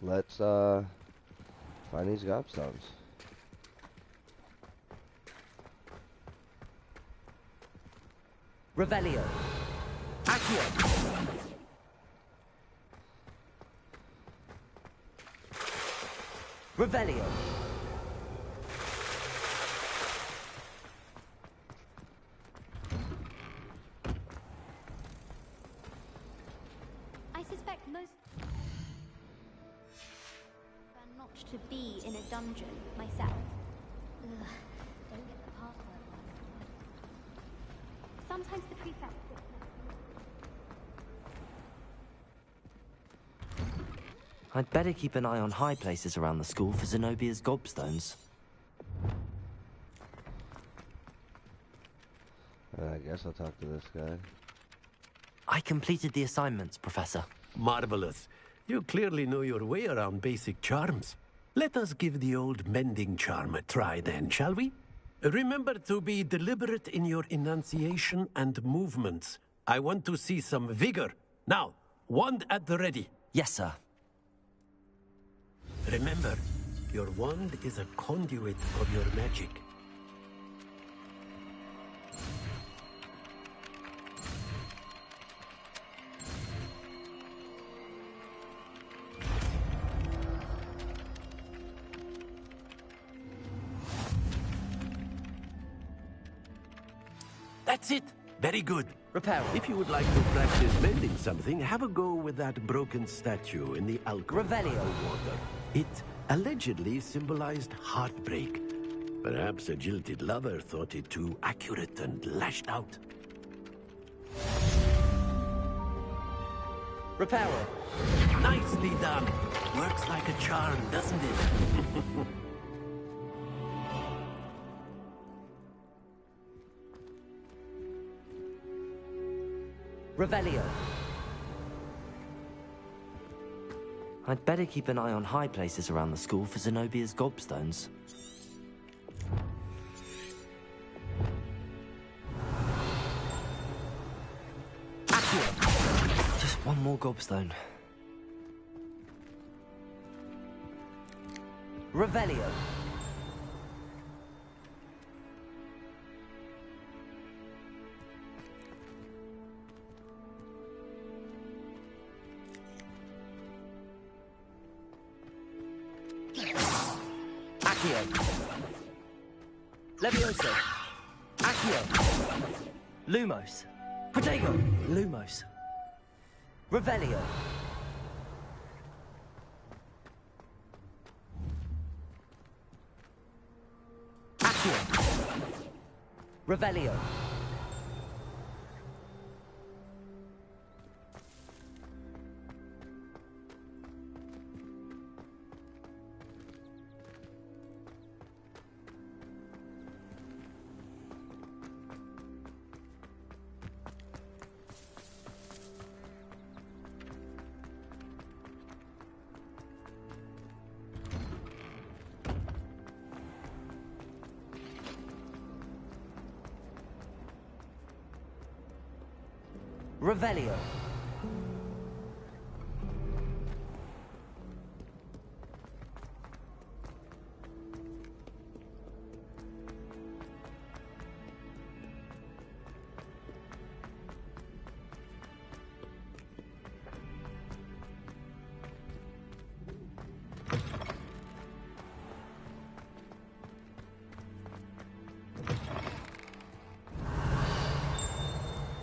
Let's find these gobstones. Revelio. Accio. Revelio. I suspect most are not to be in a dungeon myself. Ugh, don't get the password wrong. Sometimes the prefect. I'd better keep an eye on high places around the school for Zenobia's gobstones. I guess I'll talk to this guy. I completed the assignments, Professor. Marvelous. You clearly know your way around basic charms. Let us give the old mending charm a try then, shall we? Remember to be deliberate in your enunciation and movements. I want to see some vigor. Now, wand at the ready. Yes, sir. Remember, your wand is a conduit of your magic. That's it. Very good. Repair. If you would like to practice mending something, have a go with that broken statue in the alcove. Revelio. Water. It allegedly symbolized heartbreak. Perhaps a jilted lover thought it too accurate and lashed out. Reparo. Nicely done. Works like a charm, doesn't it? Revelio. I'd better keep an eye on high places around the school for Zenobia's gobstones. Accio. Just one more gobstone. Revelio. Accio. Levioso. Accio. Lumos. Protego. Lumos. Revelio. Accio. Revelio. Revelio.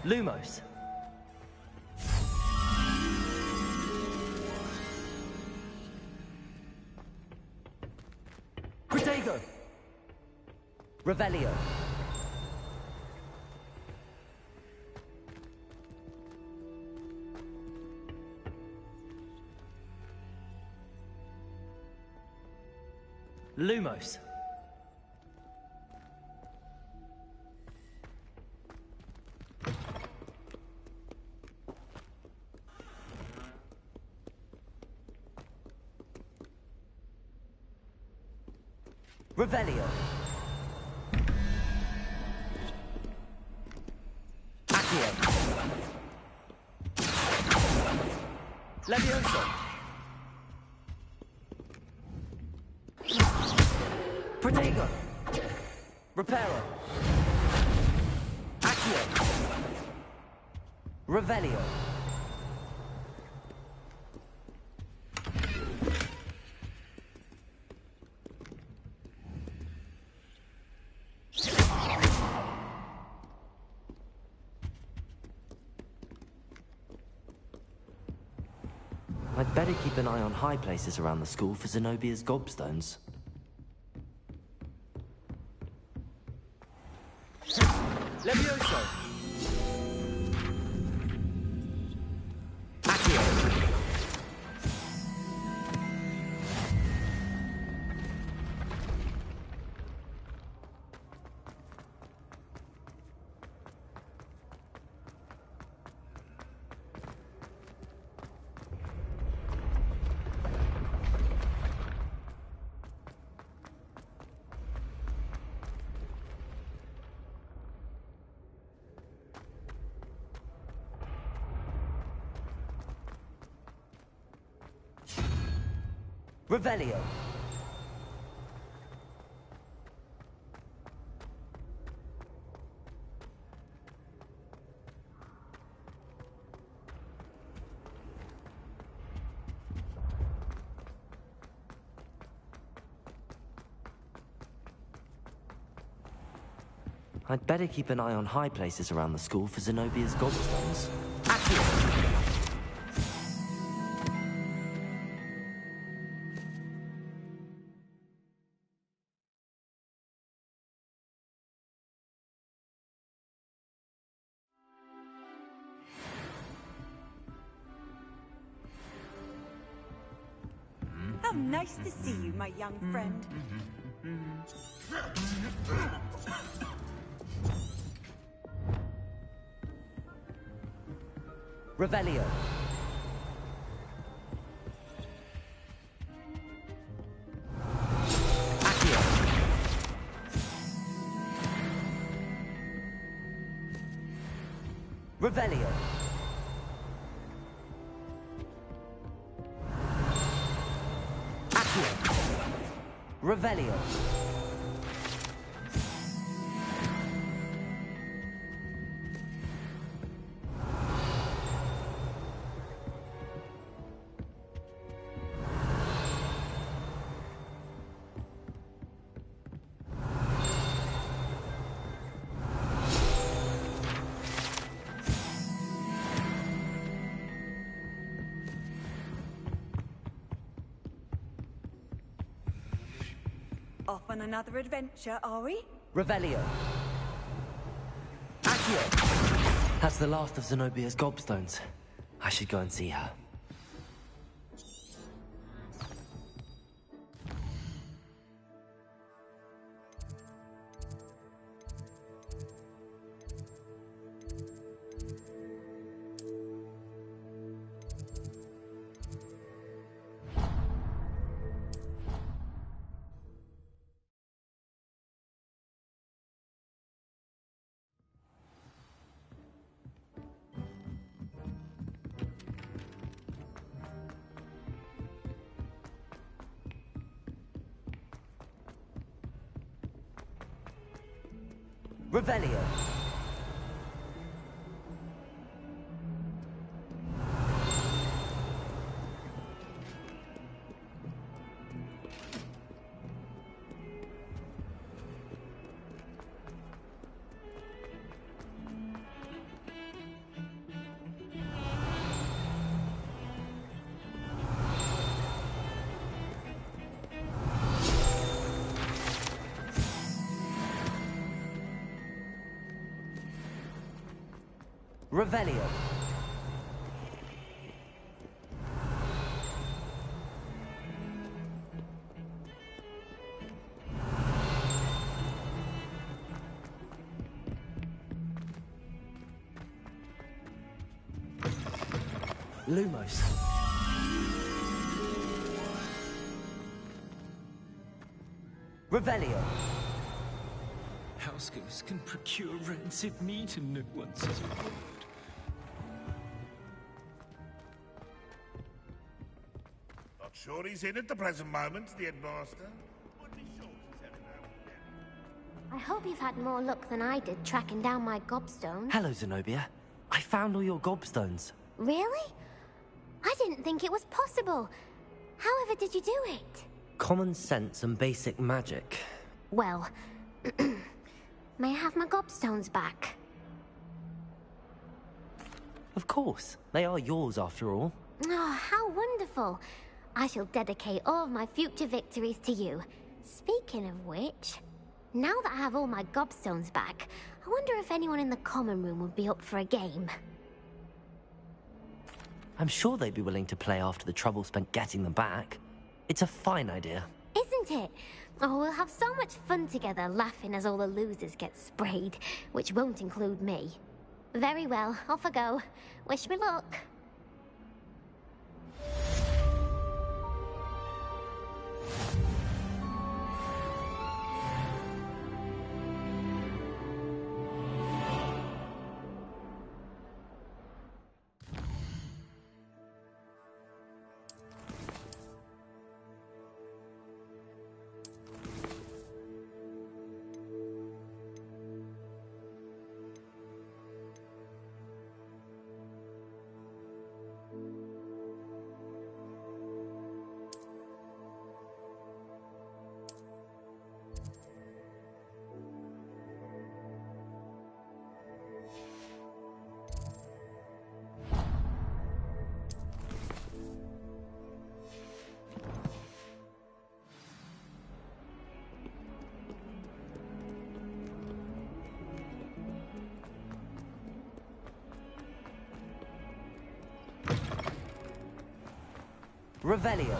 Lumos. Protego. Revelio. Lumos. Revelio. Accio. Levioso. Protego! Reparo! Accio! Revelio! I'd better keep an eye on high places around the school for Zenobia's gobstones. Levioso! Accio! Revelio! I'd better keep an eye on high places around the school for Zenobia's gobstones. Accio! How nice to see you, my young friend. Revelio! Accio! Revelio! Accio! Revelio! Off on another adventure, are we? Revelio! Accio! That's the last of Zenobia's gobstones. I should go and see her. Revelio! Revelio! Lumos. Revelio. Housegirls can procure rancid meat and no one says a word. Not sure he's in at the present moment, the headmaster. Would be sure to tell him hope you've had more luck than I did tracking down my gobstones. Hello, Zenobia. I found all your gobstones. Really? I didn't think it was possible. However did you do it? Common sense and basic magic. Well, may I have my gobstones back? Of course. They are yours, after all. Oh, how wonderful. I shall dedicate all of my future victories to you. Speaking of which, now that I have all my gobstones back, I wonder if anyone in the common room would be up for a game. I'm sure they'd be willing to play after the trouble spent getting them back. It's a fine idea. Isn't it? Oh, we'll have so much fun together laughing as all the losers get sprayed, which won't include me. Very well, off I go. Wish me luck. Revelio.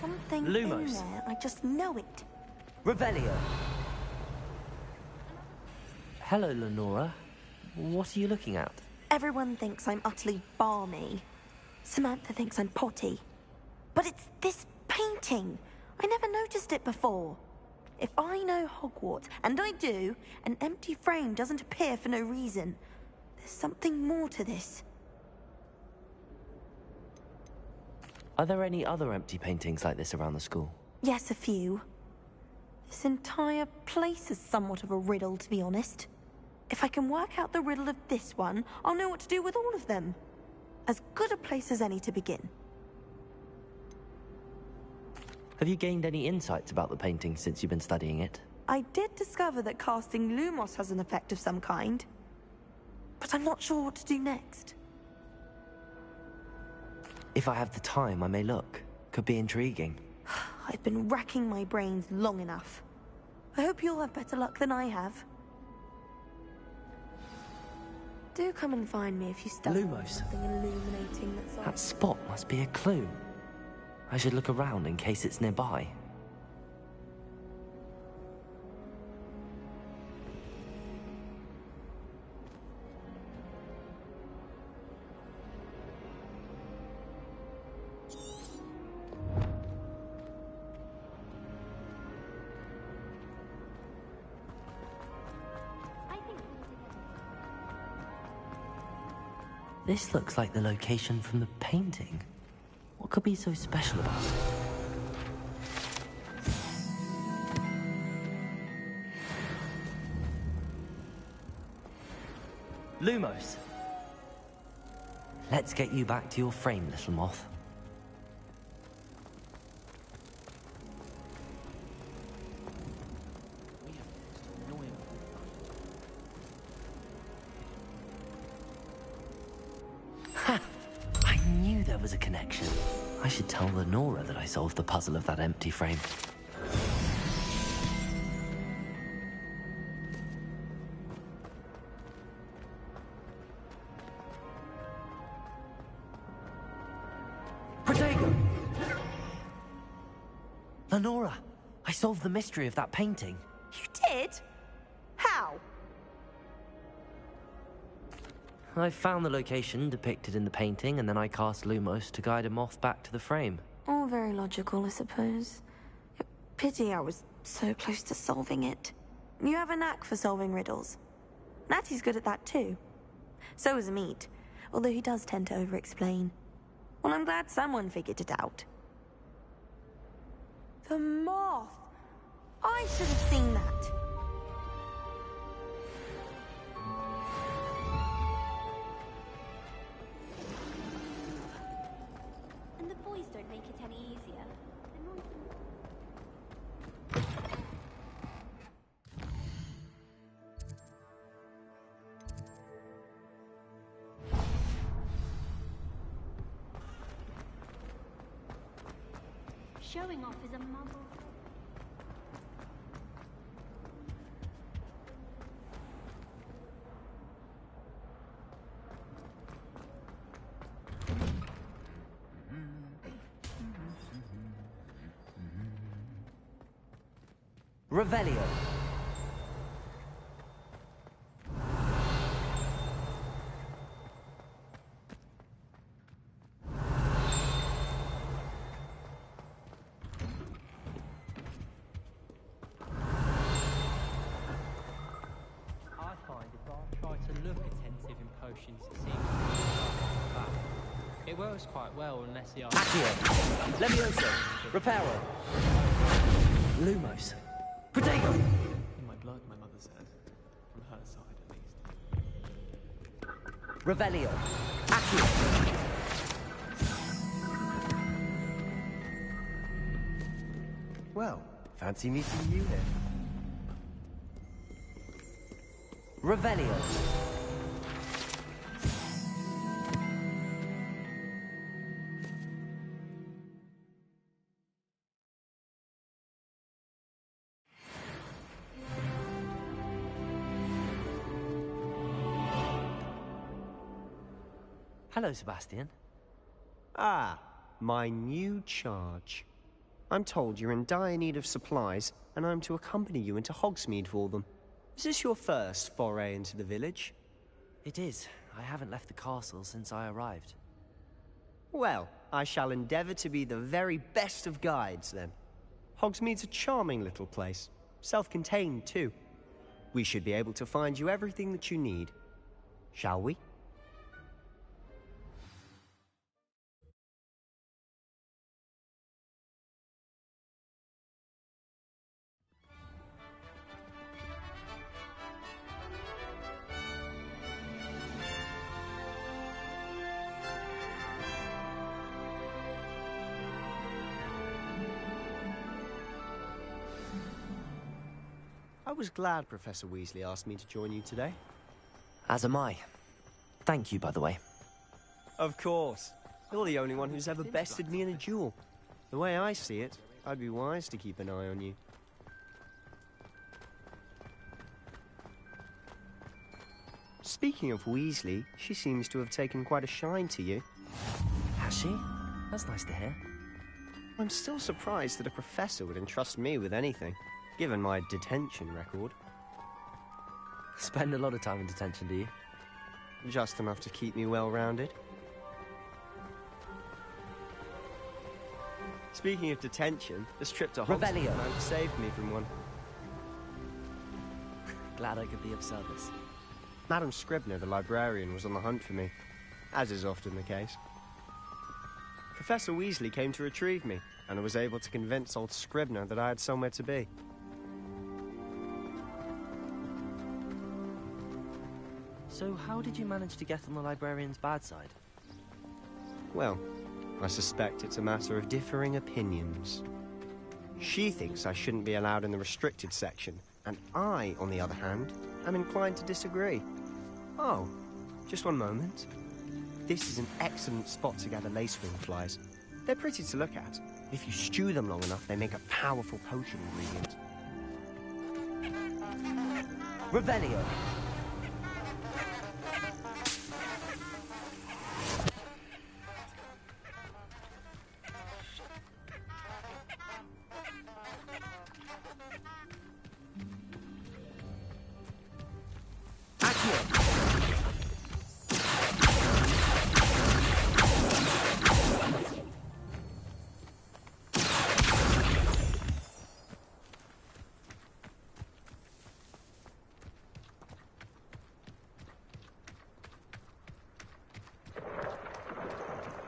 Something Lumos. in there. I just know it. Revelio. Hello, Lenora. What are you looking at? Everyone thinks I'm utterly balmy. Samantha thinks I'm potty. But it's this painting. I never noticed it before. If I know Hogwarts, and I do, an empty frame doesn't appear for no reason. There's something more to this. Are there any other empty paintings like this around the school? Yes, a few. This entire place is somewhat of a riddle, to be honest. If I can work out the riddle of this one, I'll know what to do with all of them. As good a place as any to begin. Have you gained any insights about the painting since you've been studying it? I did discover that casting Lumos has an effect of some kind. But I'm not sure what to do next. If I have the time, I may look. Could be intriguing. I've been racking my brains long enough. I hope you'll have better luck than I have. Do come and find me if you stumble on Lumos. something illuminating that's on. That spot must be a clue. I should look around in case it's nearby. This looks like the location from the painting. What could be so special about it? Lumos. Let's get you back to your frame, little moth. Ha! I knew there was a connection. I should tell Lenora that I solved the puzzle of that empty frame. Protego! Lenora, I solved the mystery of that painting. You did? How? I found the location depicted in the painting, and then I cast Lumos to guide a moth back to the frame. All very logical, I suppose. Pity I was so close to solving it. You have a knack for solving riddles. Natty's good at that too. So is Meat, although he does tend to over-explain. Well, I'm glad someone figured it out. The moth! I should have seen that. And the boys don't make it any easier. Showing off is a muggle. Revelio. It works quite well unless the Accio. Levioso. Reparo. Lumos. Protego. In my blood, my mother says. From her side, at least. Revelio. Accio. Well, fancy meeting you here. Revelio. Hello, Sebastian. Ah, my new charge. I'm told you're in dire need of supplies, and I'm to accompany you into Hogsmeade for them. Is this your first foray into the village? It is. I haven't left the castle since I arrived. Well, I shall endeavour to be the very best of guides, then. Hogsmeade's a charming little place. Self-contained, too. We should be able to find you everything that you need. Shall we? I was glad Professor Weasley asked me to join you today. As am I. Thank you, by the way. Of course. You're the only one who's ever bested me in a duel. The way I see it, I'd be wise to keep an eye on you. Speaking of Weasley, she seems to have taken quite a shine to you. Has she? That's nice to hear. I'm still surprised that a professor would entrust me with anything, given my detention record. Spend a lot of time in detention, do you? Just enough to keep me well-rounded. Speaking of detention, this trip to Hogsmeade Revelio. saved me from one. Glad I could be of service. Madam Scribner, the librarian, was on the hunt for me, as is often the case. Professor Weasley came to retrieve me, and I was able to convince old Scribner that I had somewhere to be. So how did you manage to get on the librarian's bad side? Well, I suspect it's a matter of differing opinions. She thinks I shouldn't be allowed in the restricted section, and I, on the other hand, am inclined to disagree. Oh, just one moment. This is an excellent spot to gather lacewing flies. They're pretty to look at. If you stew them long enough, they make a powerful potion ingredient. Revelio.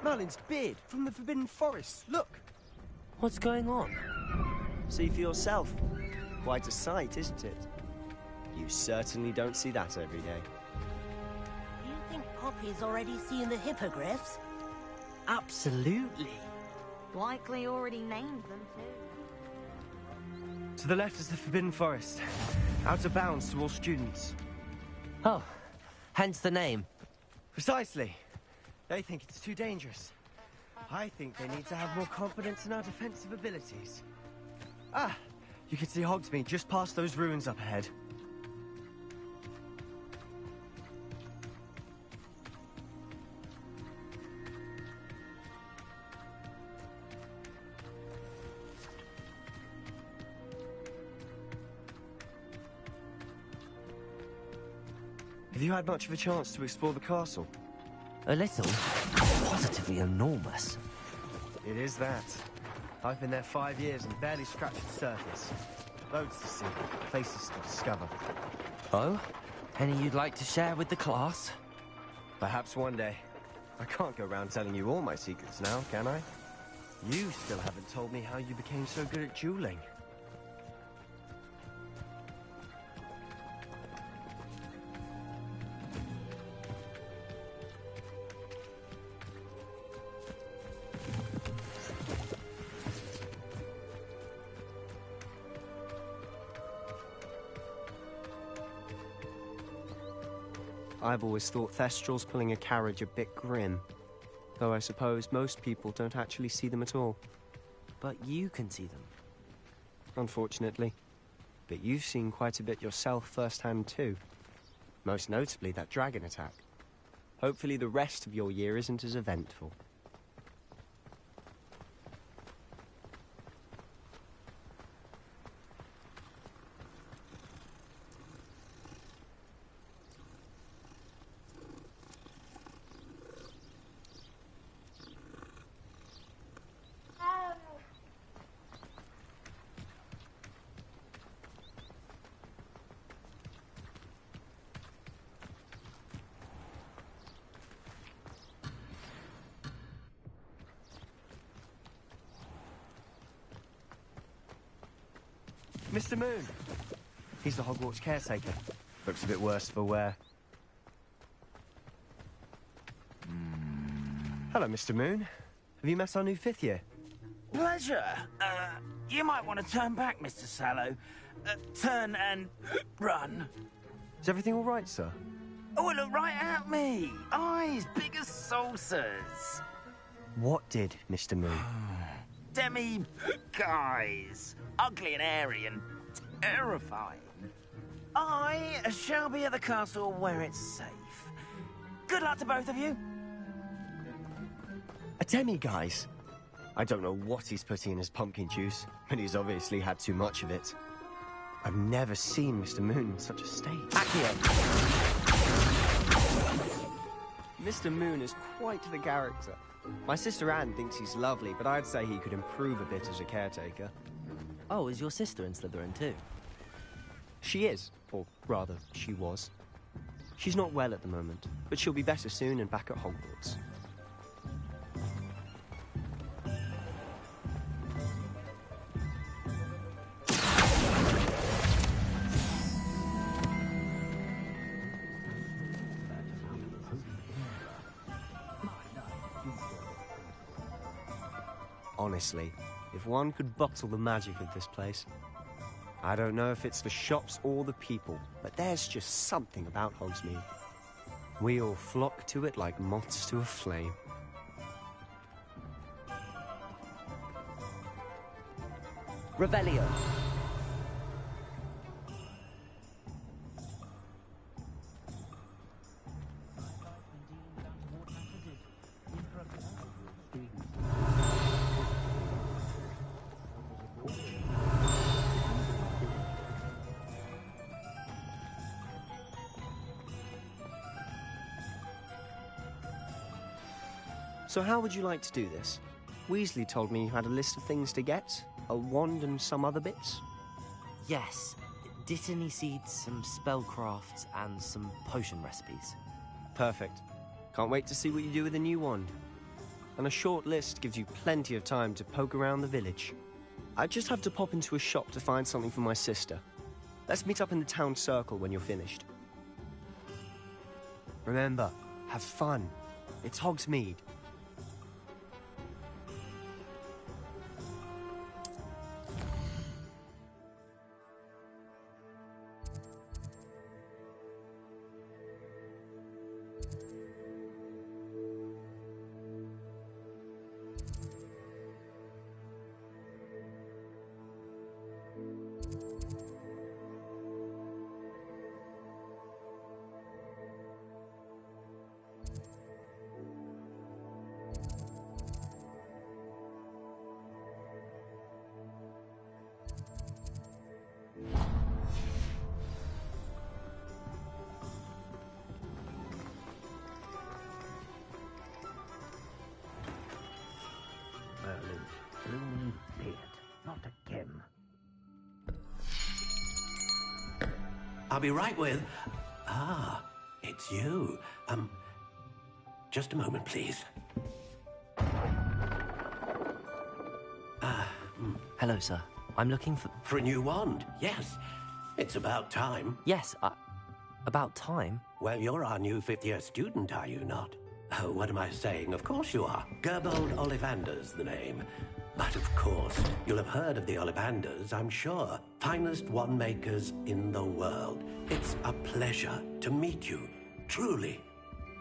Merlin's beard from the Forbidden Forest. Look. What's going on? See for yourself. Quite a sight, isn't it? You certainly don't see that every day. You think Poppy's already seen the hippogriffs? Absolutely. Likely already named them too. To the left is the Forbidden Forest. Out of bounds to all students. Oh, hence the name. Precisely. They think it's too dangerous. I think they need to have more confidence in our defensive abilities. Ah, you can see Hogsmeade just past those ruins up ahead. Have you had much of a chance to explore the castle? A little. Positively enormous. It is that. I've been there 5 years and barely scratched the surface. Loads to see, places to discover. Oh? Any you'd like to share with the class? Perhaps one day. I can't go around telling you all my secrets now, can I? You still haven't told me how you became so good at dueling. I've always thought Thestrals pulling a carriage a bit grim. Though I suppose most people don't actually see them at all. But you can see them. Unfortunately. But you've seen quite a bit yourself firsthand too. Most notably that dragon attack. Hopefully the rest of your year isn't as eventful. Mr. Moon. He's the Hogwarts caretaker. Looks a bit worse for wear. Hello, Mr. Moon. Have you met our new 5th year? Pleasure. You might want to turn back, Mr. Sallow. Turn and run. Is everything all right, sir? Oh, look right at me. Eyes big as saucers. What did, Mr. Moon? Demi guys. Ugly and airy and terrifying. I shall be at the castle where it's safe. Good luck to both of you. A demi-guise? I don't know what he's putting in his pumpkin juice, but he's obviously had too much of it. I've never seen Mr. Moon in such a state. Accio! Mr. Moon is quite the character. My sister Anne thinks he's lovely, but I'd say he could improve a bit as a caretaker. Oh, is your sister in Slytherin too? She is, or rather, she was. She's not well at the moment, but she'll be better soon and back at Hogwarts. Honestly, if one could bottle the magic of this place. I don't know if it's the shops or the people, but there's just something about Hogsmeade. We all flock to it like moths to a flame. Revelio. So how would you like to do this? Weasley told me you had a list of things to get, a wand and some other bits. Yes. Dittany seeds, some spellcrafts, and some potion recipes. Perfect. Can't wait to see what you do with the new wand. And a short list gives you plenty of time to poke around the village. I just have to pop into a shop to find something for my sister. Let's meet up in the town circle when you're finished. Remember, have fun. It's Hogsmeade. Bloom beard. Not again. I'll be right with... Ah, it's you. Just a moment, please. Hello, sir. I'm looking for... For a new wand, yes. It's about time. Yes, about time? Well, you're our new fifth-year student, are you not? Oh, what am I saying? Of course you are. Gerbold Ollivander's the name. But of course, you'll have heard of the Ollivanders, I'm sure. Finest wand makers in the world. It's a pleasure to meet you, truly.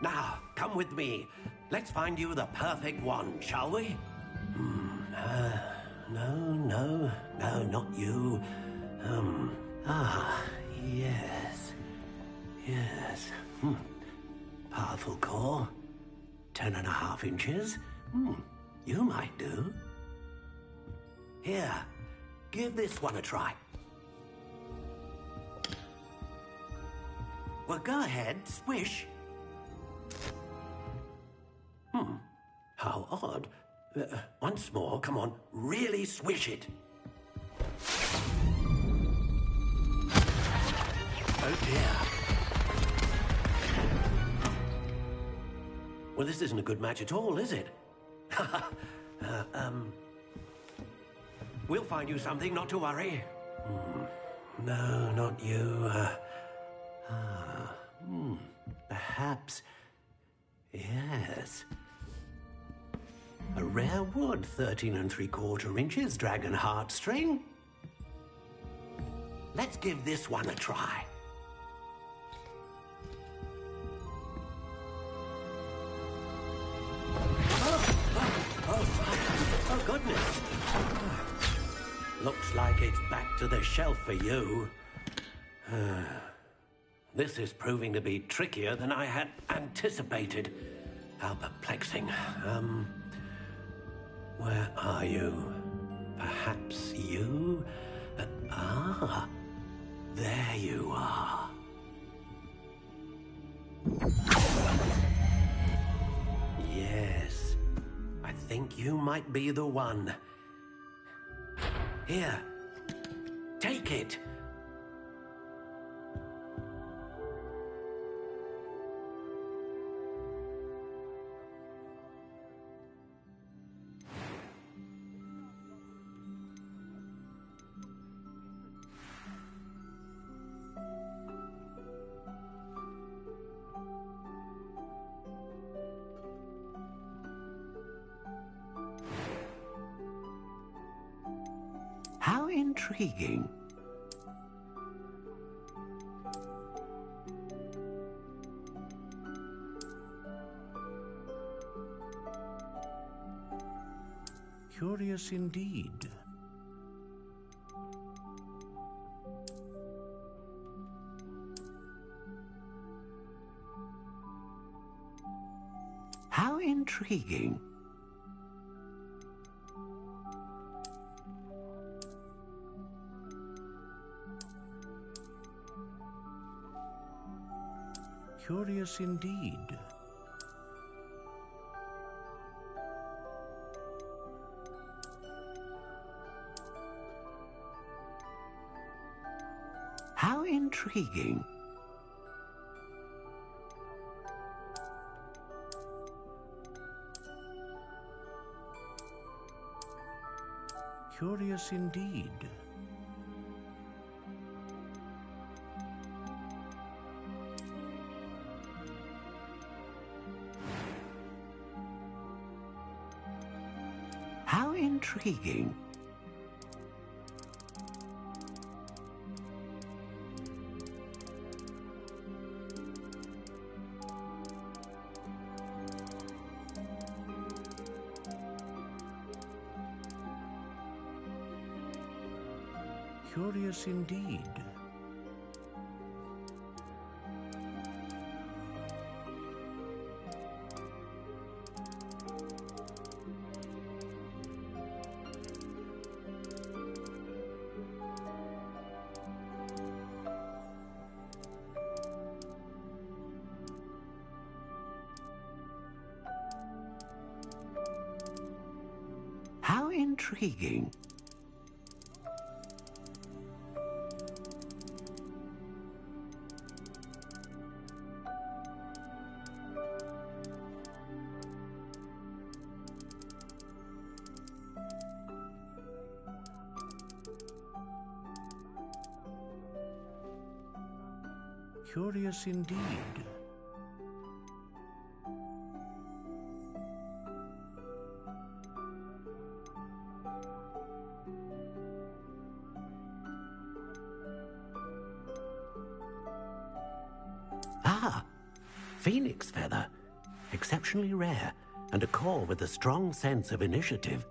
Now, come with me. Let's find you the perfect wand, shall we? No, not you. Yes. Powerful core. 10.5 inches. You might do. Here, give this one a try. Well, go ahead, swish. How odd. Once more, come on, really swish it. Oh dear. Well, this isn't a good match at all, is it? We'll find you something, not to worry. No, not you. Perhaps. Yes. A rare wood, 13 3/4 inches, dragon heartstring. Let's give this one a try. Oh, goodness. Looks like it's back to the shelf for you. This is proving to be trickier than I had anticipated. How perplexing. Where are you? Perhaps you? There you are. Yes, I think you might be the one. Here, take it. How intriguing. Curious indeed. How intriguing. Curious indeed. intriguing. Curious indeed. How intriguing. Curious indeed. How intriguing. Curious indeed. Ah, phoenix feather. Exceptionally rare, and a core with a strong sense of initiative.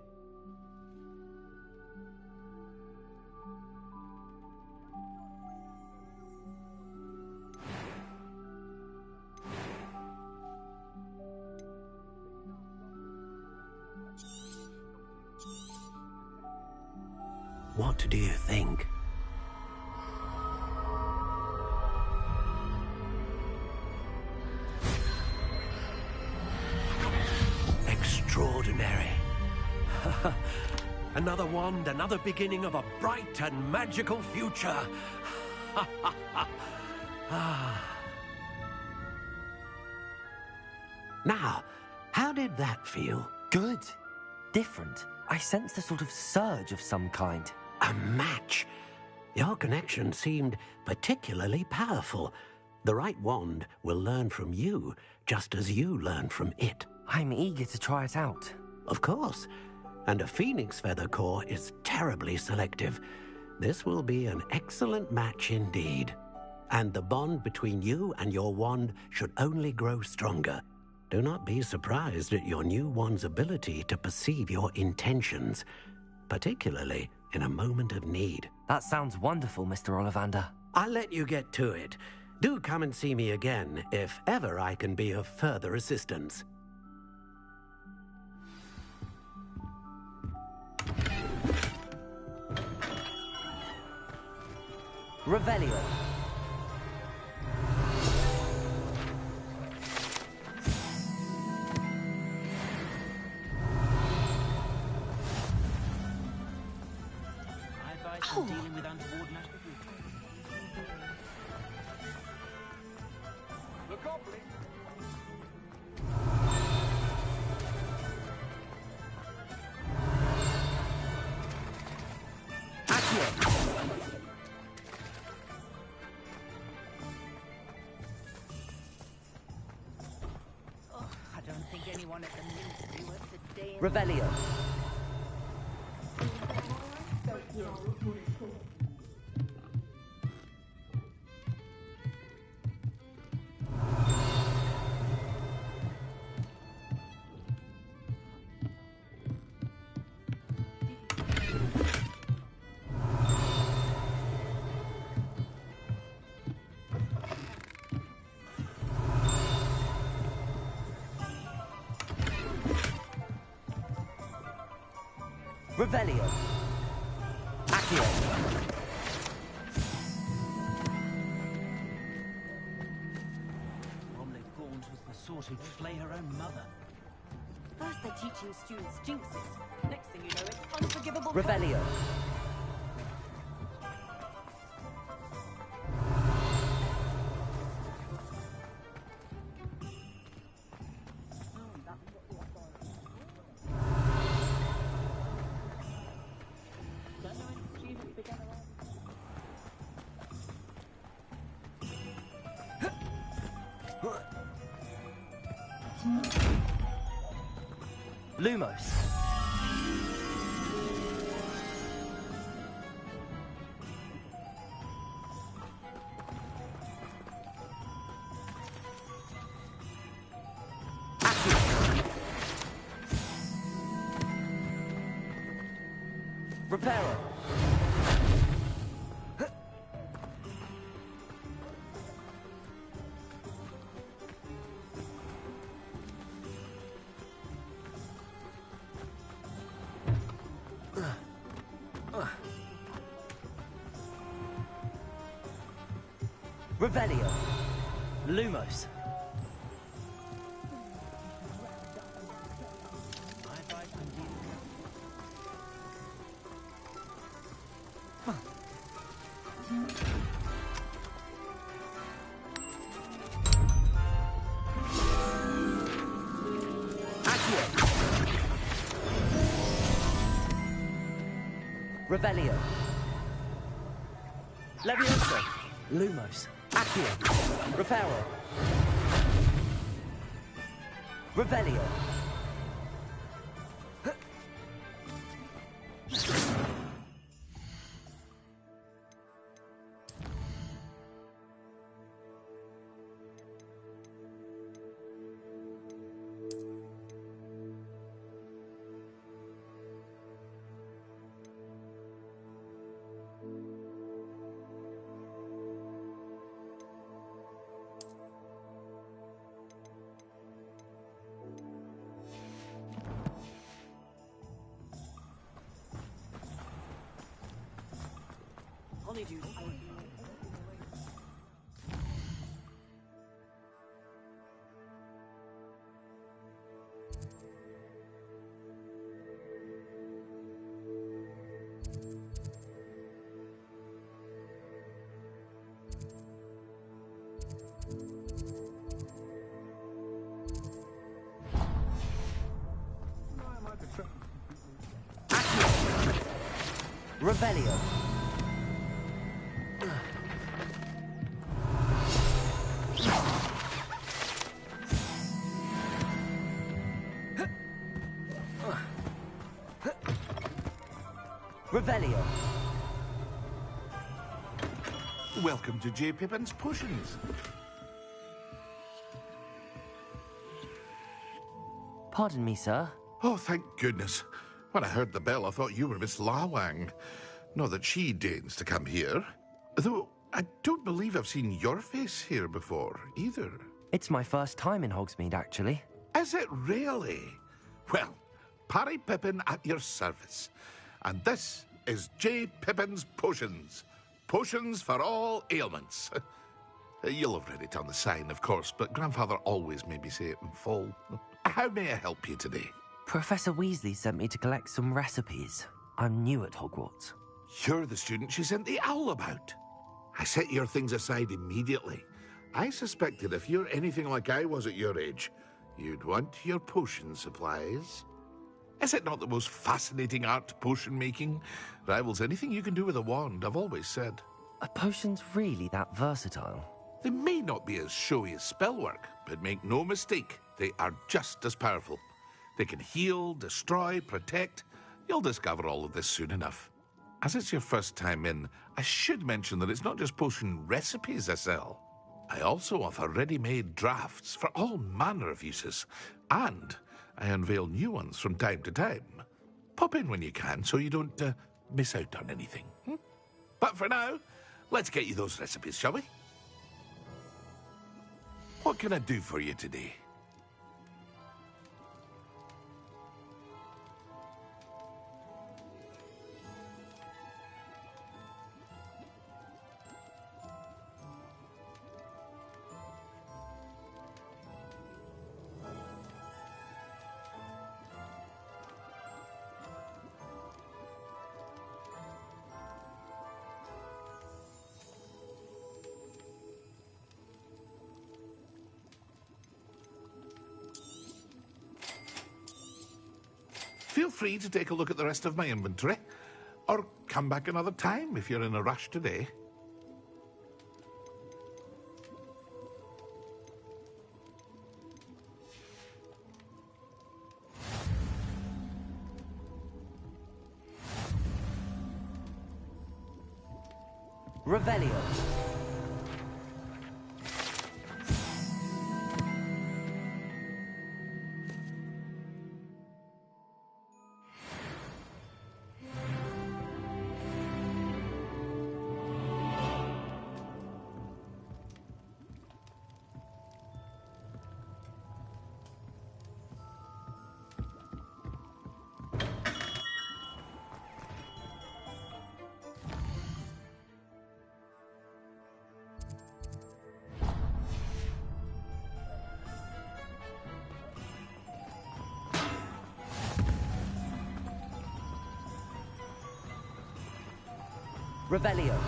What do you think? Extraordinary. Another wand, another beginning of a bright and magical future. Now, how did that feel? Good. Different. I sensed a sort of surge of some kind. A match. Your connection seemed particularly powerful. The right wand will learn from you, just as you learn from it. I'm eager to try it out. Of course. And a phoenix feather core is terribly selective. This will be an excellent match indeed. And the bond between you and your wand should only grow stronger. Do not be surprised at your new wand's ability to perceive your intentions, particularly in a moment of need. That sounds wonderful, Mr. Ollivander. I'll let you get to it. Do come and see me again if ever I can be of further assistance. Revelio. Dealing with untoward matters. The goblin. Oh, I don't think anyone at the ministry works a day in Revelio. Revelio. Accio. Bromley Gaunt was the sort who'd flay her own mother. First they're teaching students jinxes. Next thing you know, it's unforgivable. Revelio. Lumos. Reparo. Revelio. Lumos. Revelio. Levioso. Lumos. Accio. Reparo. Revelio. Honeydew. Revelio. Revelio. Welcome to J. Pippin's Potions. Pardon me, sir. Oh, thank goodness. When I heard the bell, I thought you were Miss Lawang. Not that she deigns to come here. Though, I don't believe I've seen your face here before, either. It's my first time in Hogsmeade, actually. Is it really? Well, Parry Pippin at your service. And this is J. Pippin's Potions. Potions for all ailments. You'll have read it on the sign, of course, but Grandfather always made me say it in full. How may I help you today? Professor Weasley sent me to collect some recipes. I'm new at Hogwarts. You're the student she sent the owl about. I set your things aside immediately. I suspected if you're anything like I was at your age, you'd want your potion supplies. Is it not the most fascinating art, potion making? Rivals anything you can do with a wand, I've always said. Are potions really that versatile? They may not be as showy as spellwork, but make no mistake, they are just as powerful. They can heal, destroy, protect. You'll discover all of this soon enough. As it's your first time in, I should mention that it's not just potion recipes I sell. I also offer ready-made drafts for all manner of uses, and I unveil new ones from time to time. Pop in when you can so you don't miss out on anything. But for now, let's get you those recipes, shall we? What can I do for you today? Feel free to take a look at the rest of my inventory, or come back another time if you're in a rush today. Revelio. Revelio.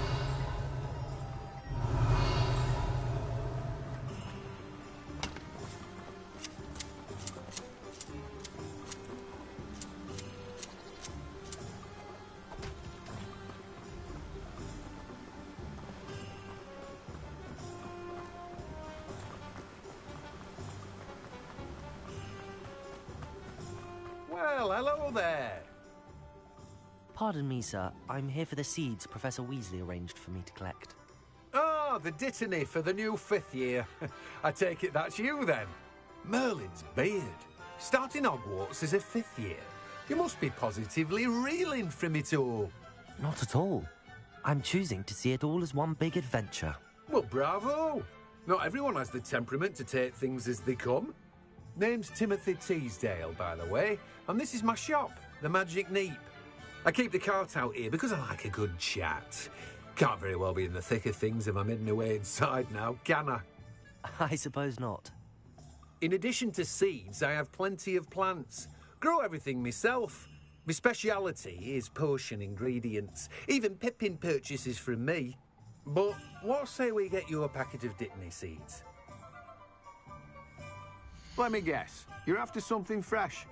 Well, hello there. Pardon me, sir. I'm here for the seeds Professor Weasley arranged for me to collect. Oh, the dittany for the new 5th year. I take it that's you, then. Merlin's beard. Starting Hogwarts as a 5th year. You must be positively reeling from it all. Not at all. I'm choosing to see it all as one big adventure. Well, bravo. Not everyone has the temperament to take things as they come. Name's Timothy Teasdale, by the way, and this is my shop, the Magic Neep. I keep the cart out here because I like a good chat. Can't very well be in the thick of things if I'm hidden away inside now, can I? I suppose not. In addition to seeds, I have plenty of plants. Grow everything myself. My speciality is potion ingredients. Even Pippin purchases from me. But what say we get you a packet of Dittany seeds? Let me guess. You're after something fresh.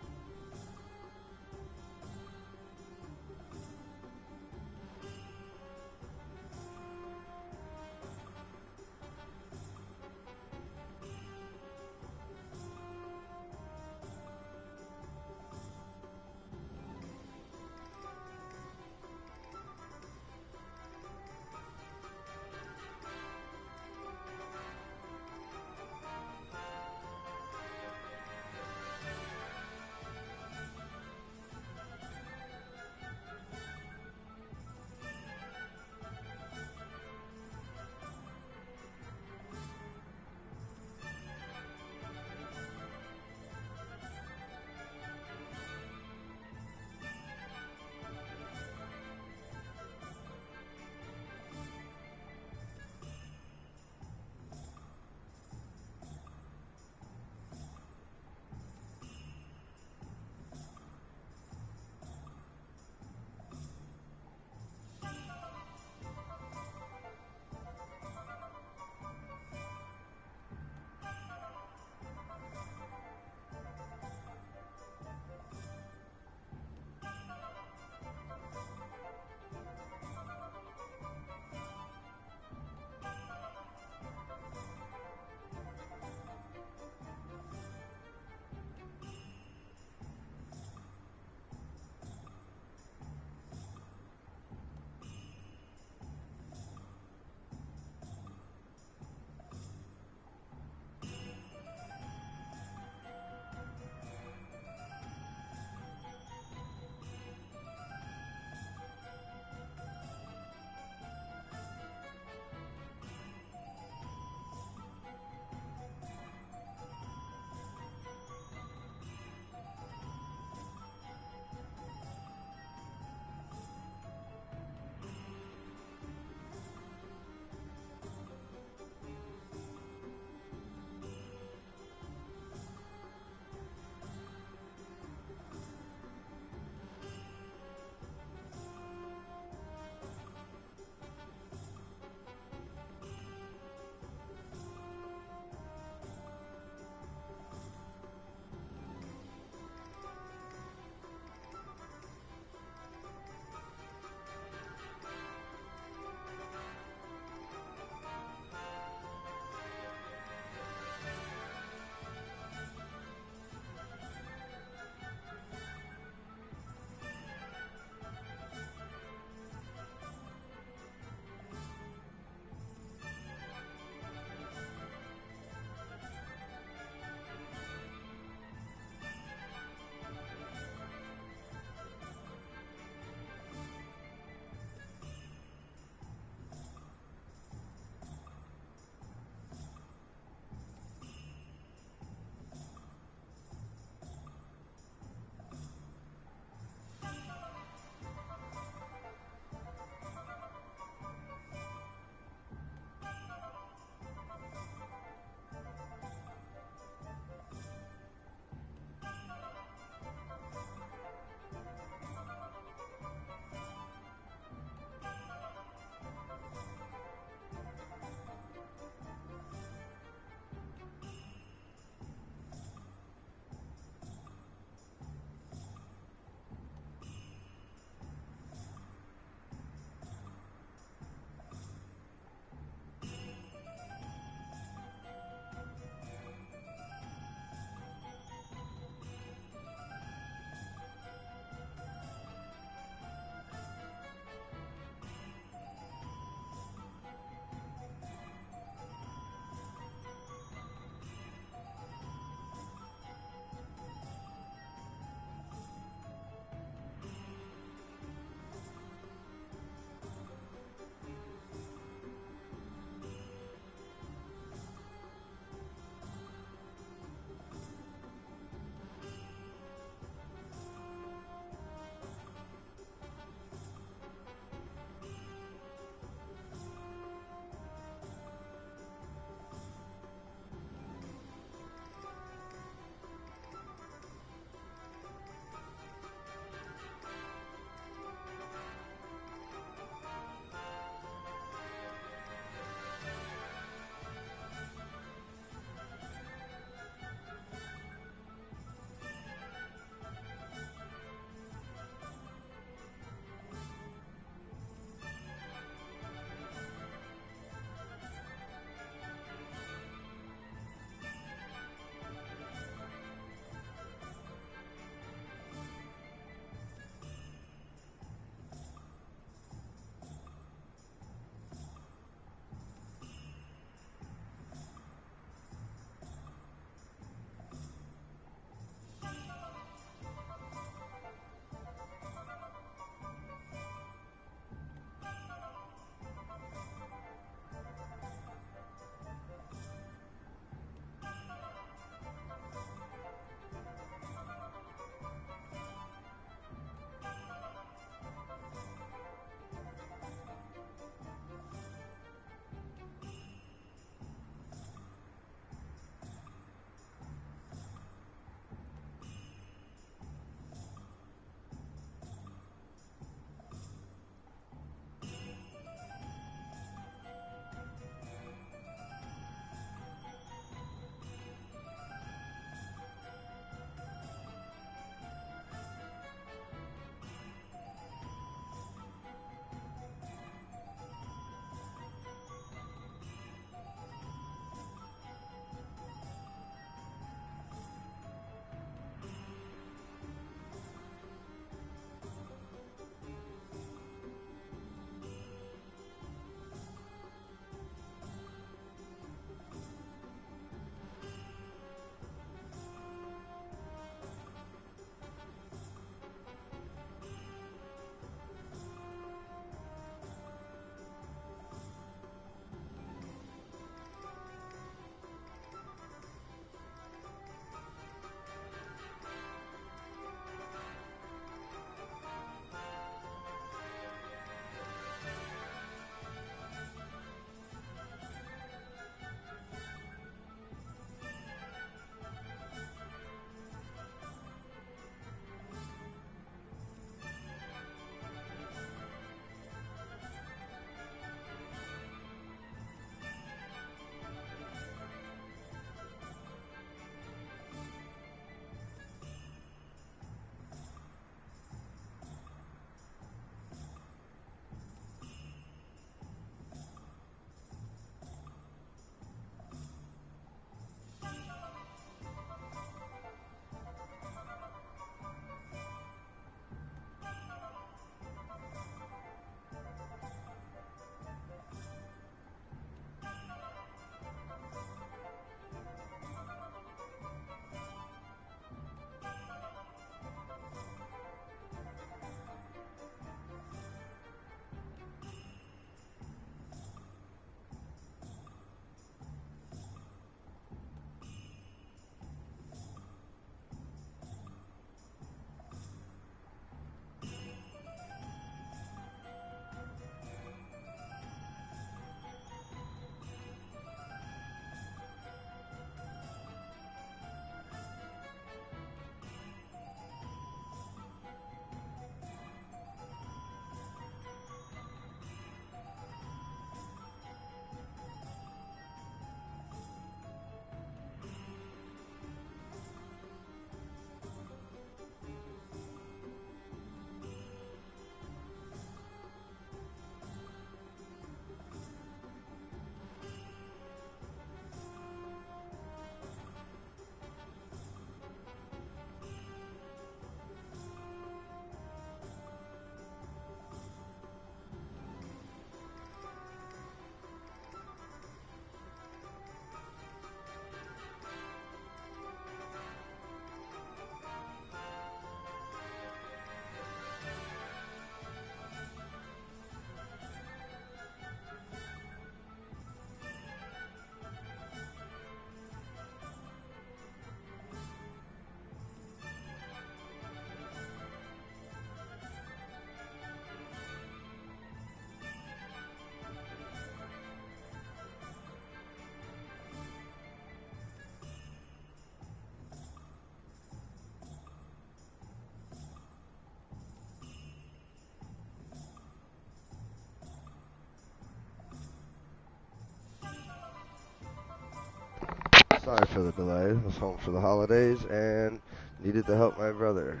Sorry for the delay. I was home for the holidays and needed to help my brother.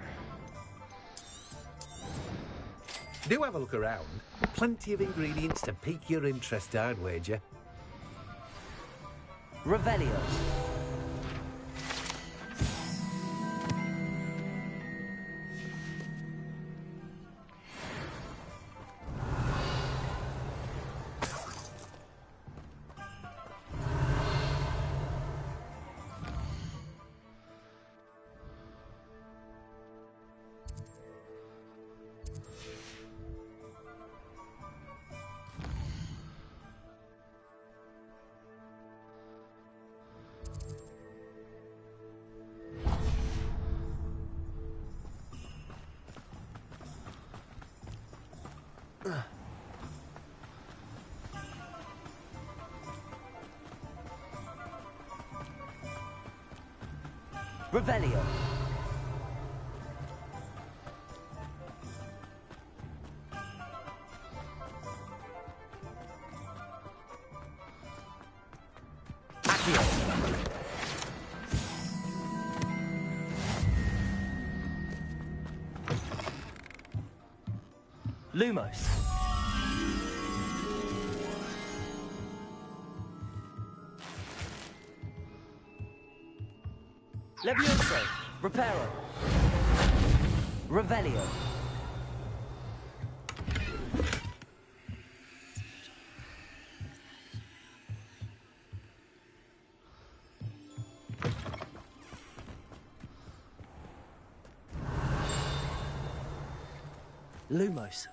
Do have a look around. Plenty of ingredients to pique your interest, I'd wager. Revelio. Revelio. Accio. Lumos. Levioso. Reparo. Revelio. Lumos.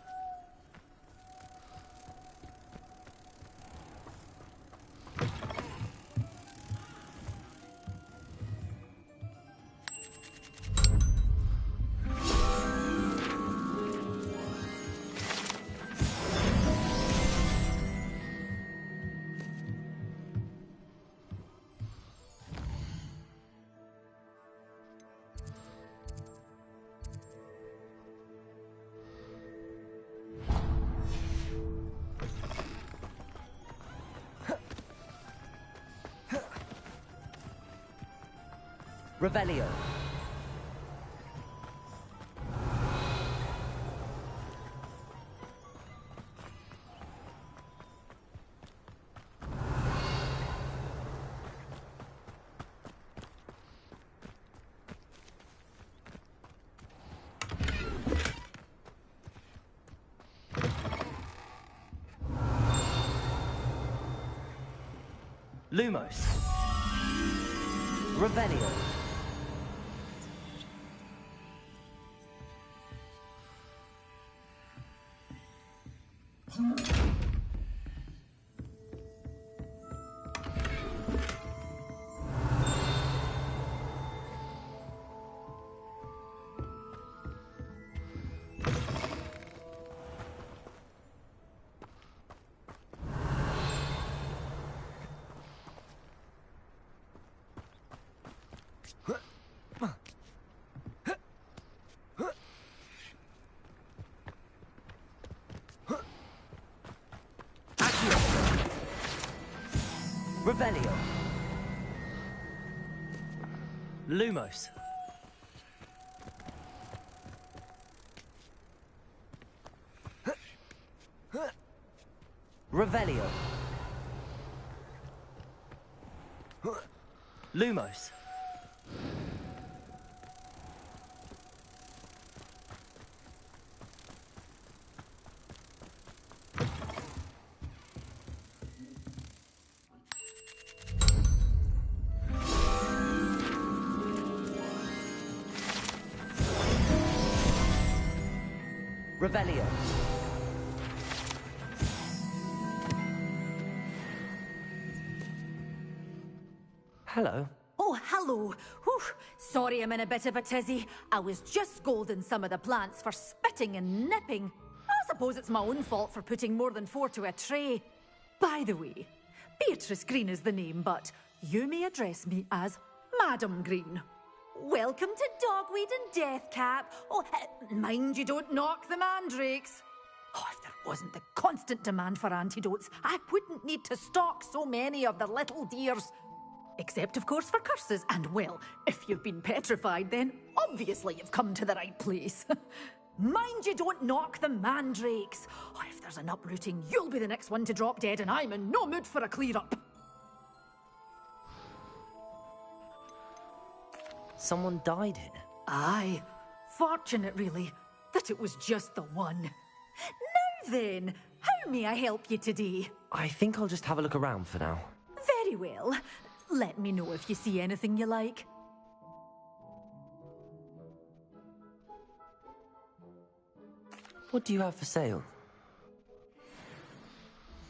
Revelio. Lumos. Revelio. Revelio. Lumos. Revelio. Lumos. Revelio. Hello. Oh, hello. Whew. Sorry I'm in a bit of a tizzy. I was just scolding some of the plants for spitting and nipping. I suppose it's my own fault for putting more than 4 to a tray. By the way, Beatrice Green is the name, but you may address me as Madam Green. Welcome to Dogweed and Deathcap. Oh, mind you don't knock the mandrakes. Oh, if there wasn't the constant demand for antidotes, I wouldn't need to stock so many of the little dears. Except, of course, for curses. And, well, if you've been petrified, then obviously you've come to the right place. Mind you don't knock the mandrakes. Oh, if there's an uprooting, you'll be the next one to drop dead, and I'm in no mood for a clear-up. Someone died here? Aye. Fortunate, really, that it was just the one. Now then, how may I help you today? I think I'll just have a look around for now. Very well. Let me know if you see anything you like. What do you have for sale?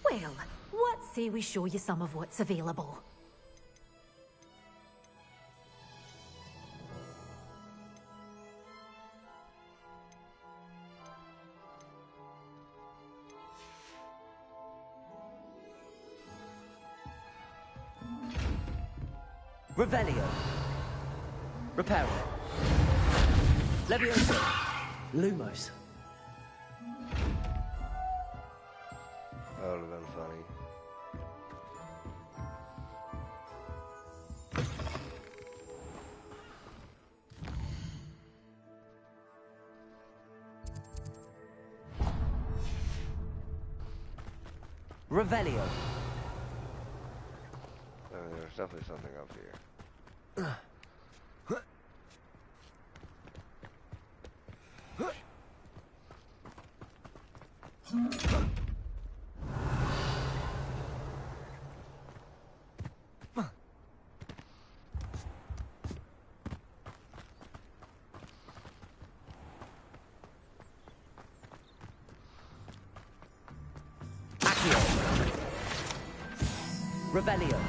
Well, what say we show you some of what's available? Revelio. Reparo. Levioso. Lumos. That would have been funny. Revelio. There's definitely something up here. Revelio.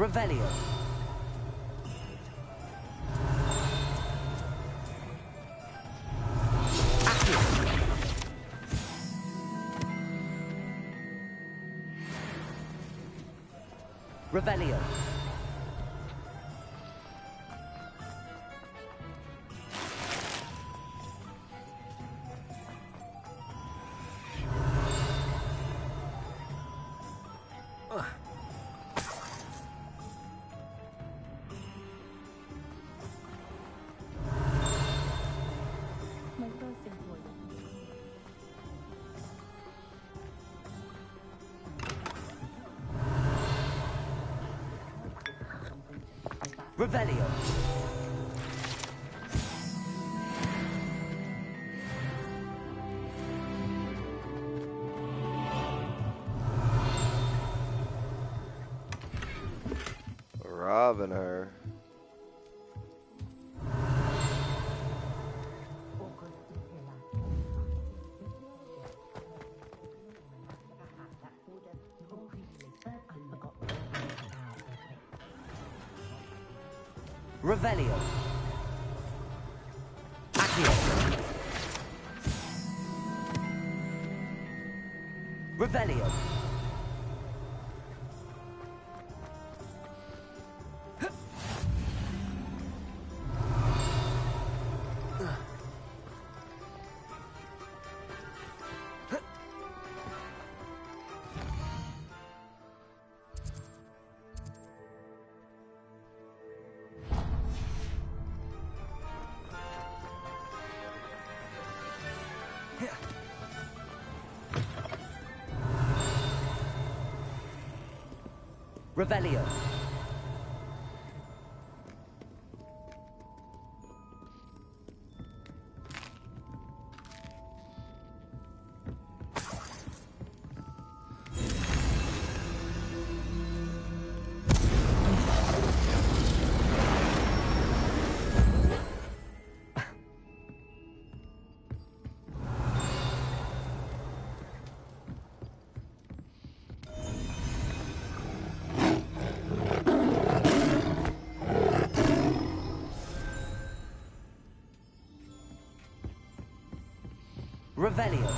Revelio. Revelio. Revelio. Robbing her. Revelio. Accio. Revelio. Revelio. Revelio.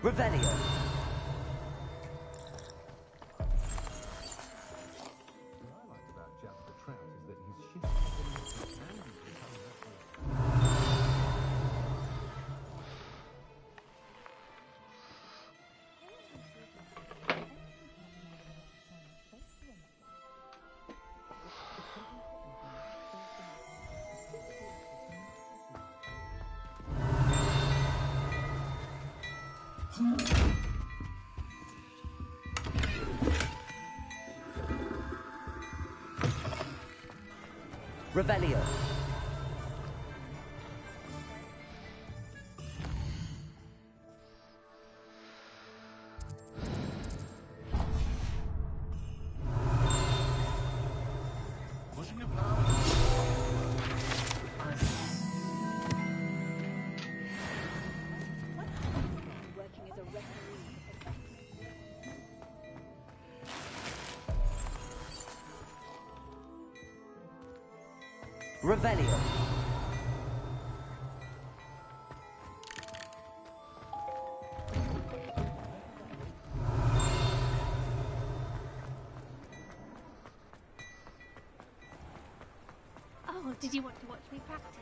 Revelio. Revelio. Revelio. Oh, did you want to watch me practice?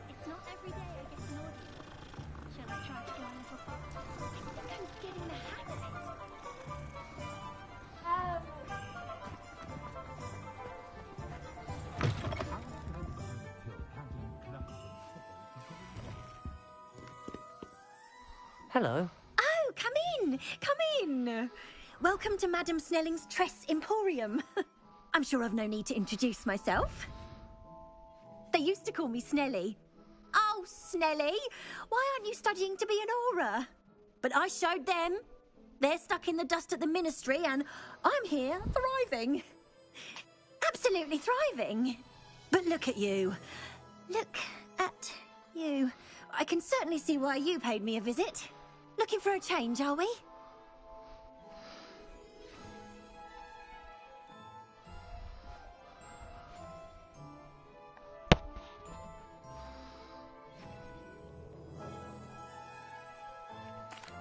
It's not every day I get an audience. Shall I try to go a little faster? I'm getting the hang of it. Hello. Oh, come in! Come in! Welcome to Madame Snelling's Tress Emporium. I'm sure I've no need to introduce myself. They used to call me Snelly. Oh, Snelly! Why aren't you studying to be an aura? But I showed them. They're stuck in the dust at the Ministry, and I'm here, thriving. Absolutely thriving. But look at you. Look at you. I can certainly see why you paid me a visit. Looking for a change, are we?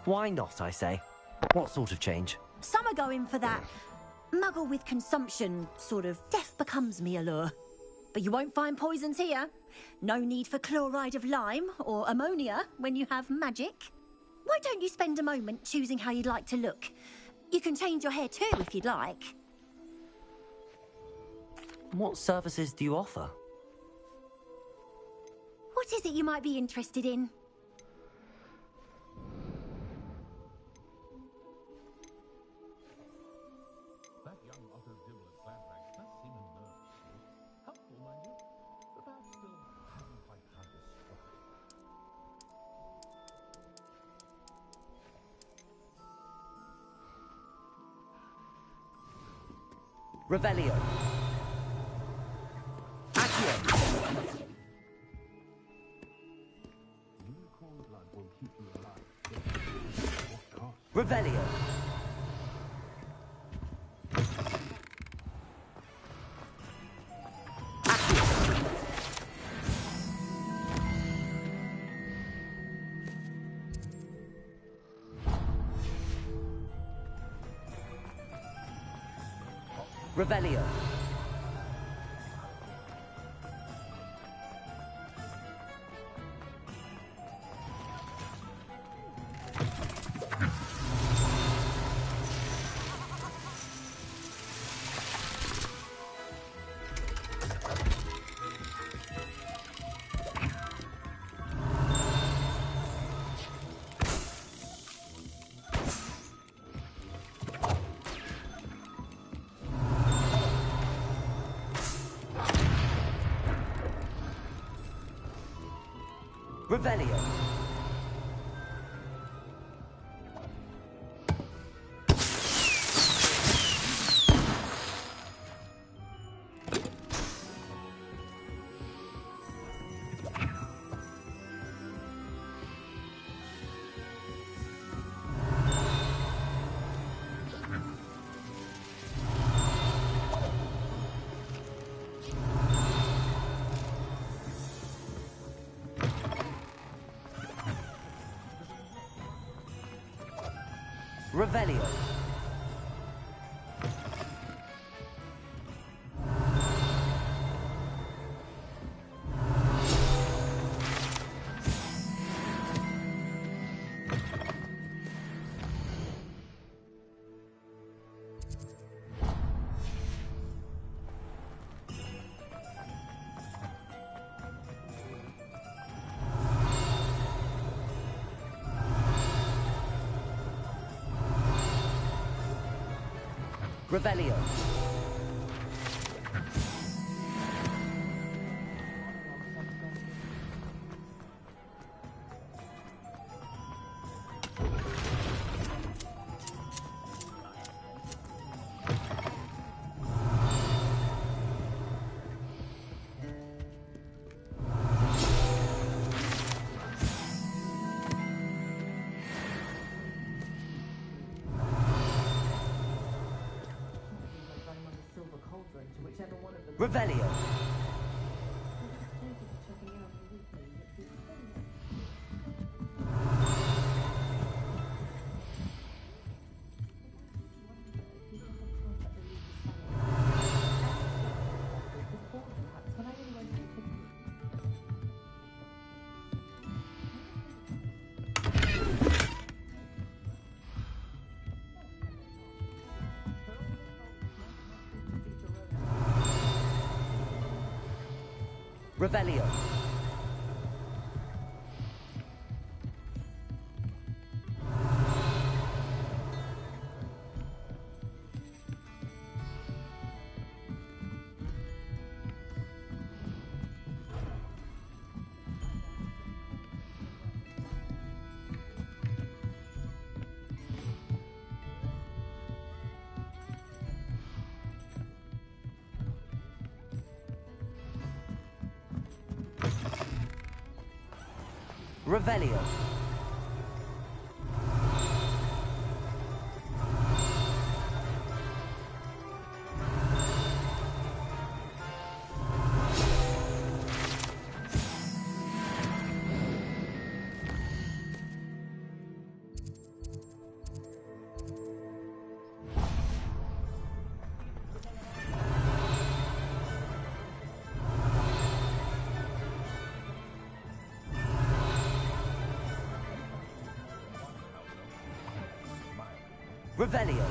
Why not, I say? What sort of change? Some are going for that muggle with consumption, sort of death becomes me allure. But you won't find poisons here. No need for chloride of lime or ammonia when you have magic. Why don't you spend a moment choosing how you'd like to look? You can change your hair too if you'd like. What services do you offer? What is it you might be interested in? Revelio. Accio. Revelio. Revelio. Revelio. Revelio. Revelio. Revelio. Revelio. Revelio. Revelio.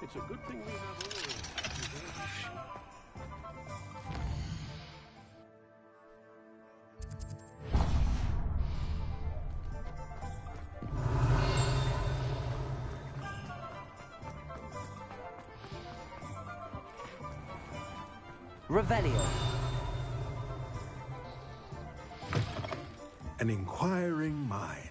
It's a good thing we have Revelio. An inquiring mind.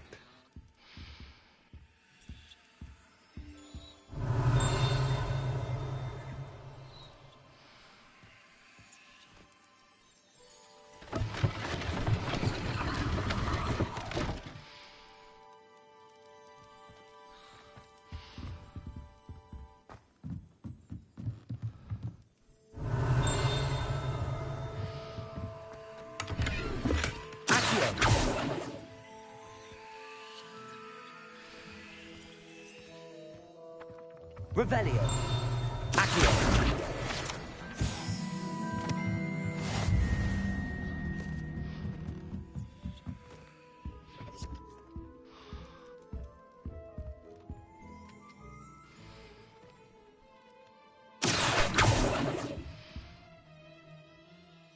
Revelio. Accio.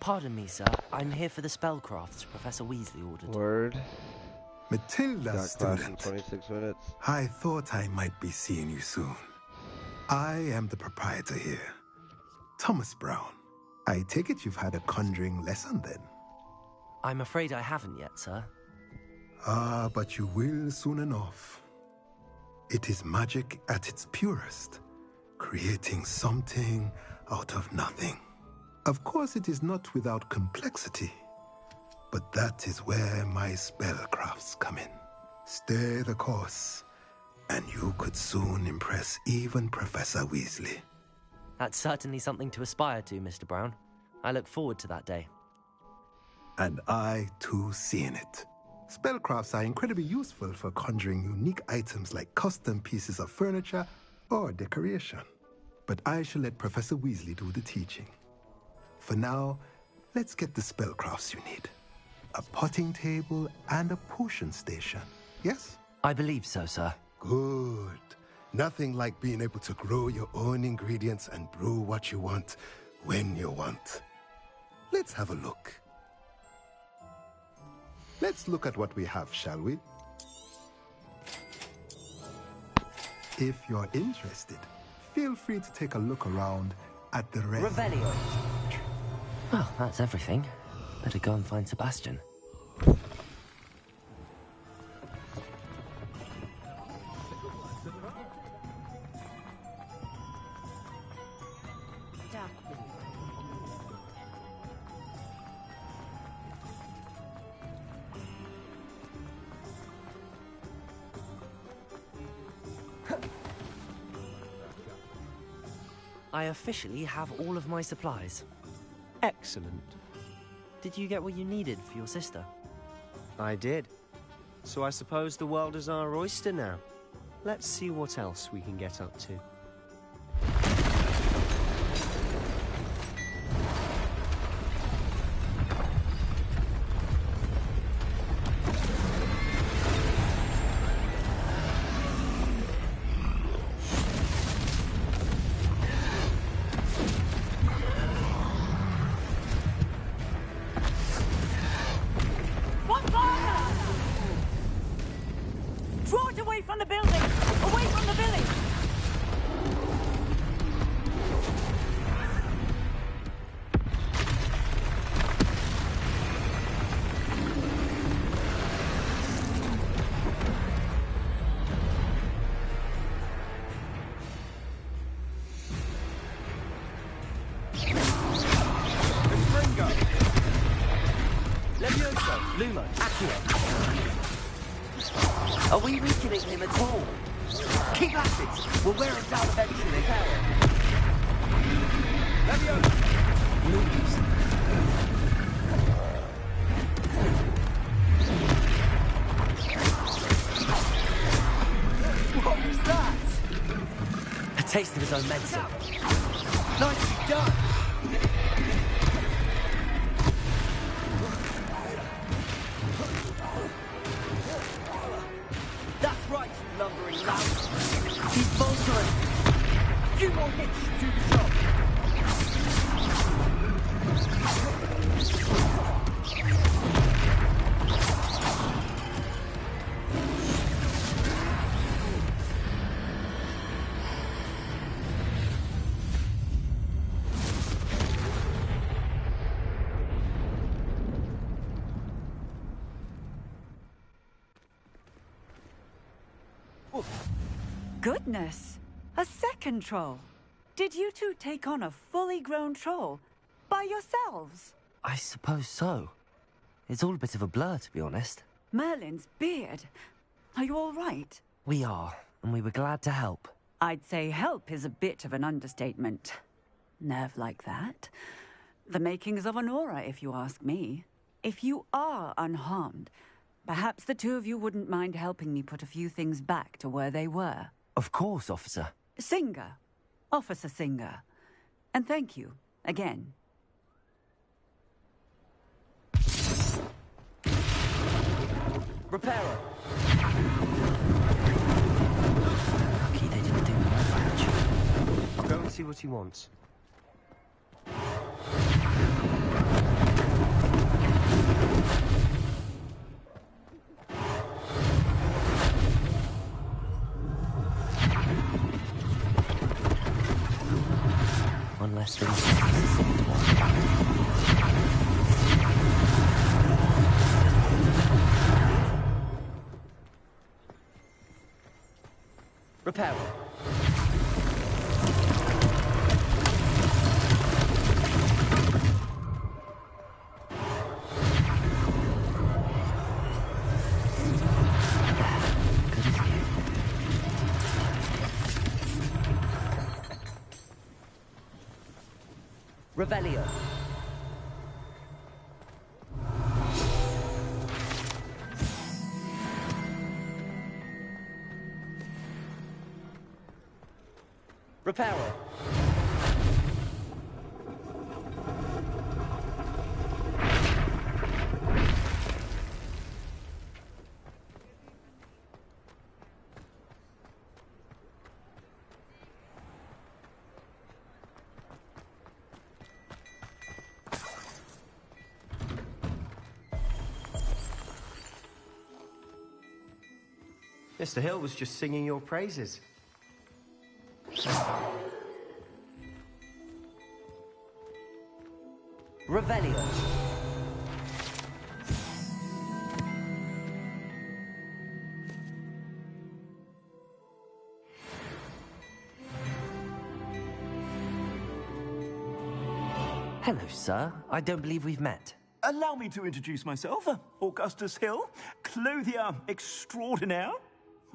Pardon me, sir. I'm here for the spellcrafts Professor Weasley ordered. Word. Matilda, Got class in student. 26 minutes. I thought I might be seeing you soon. I am the proprietor here, Thomas Brown. I take it you've had a conjuring lesson then? I'm afraid I haven't yet, sir. Ah, but you will soon enough. It is magic at its purest, creating something out of nothing. Of course, it is not without complexity, but that is where my spellcrafts come in. Stay the course, and you could soon impress even Professor Weasley. That's certainly something to aspire to, Mr. Brown. I look forward to that day. And I, too, see in it. Spellcrafts are incredibly useful for conjuring unique items like custom pieces of furniture or decoration. But I shall let Professor Weasley do the teaching. For now, let's get the spellcrafts you need. A potting table and a potion station, yes? I believe so, sir. Good. Nothing like being able to grow your own ingredients and brew what you want when you want. Let's have a look. Let's look at what we have, shall we? If you're interested, feel free to take a look around at the rest. Revelio. Well, that's everything. Better go and find Sebastian. I officially have all of my supplies. Excellent. Did you get what you needed for your sister? I did. So I suppose the world is our oyster now. Let's see what else we can get up to. Draw it away from the building! Away from the village! Levioso, Lumo, Accio. Are we weakening him at all? Keep at it! We'll wear him down eventually. Levioso! Moves. What was that? A taste of his own medicine. Nicely done! That's right, you lumbering lout. He's faltering. A few more hits to do the job. Goodness! A second troll! Did you two take on a fully grown troll? By yourselves? I suppose so. It's all a bit of a blur, to be honest. Merlin's beard. Are you all right? We are, and we were glad to help. I'd say help is a bit of an understatement. Nerve like that. The makings of an aura, if you ask me. If you are unharmed, perhaps the two of you wouldn't mind helping me put a few things back to where they were. Of course, officer. Singer. Officer Singer. And thank you, again. Reparo! Lucky they didn't do more damage. I'll go and see what he wants. Repel. Revelio. Reparo. Mr. Hill was just singing your praises. Revelio. Hello, sir. I don't believe we've met. Allow me to introduce myself, Augustus Hill, clothier extraordinaire.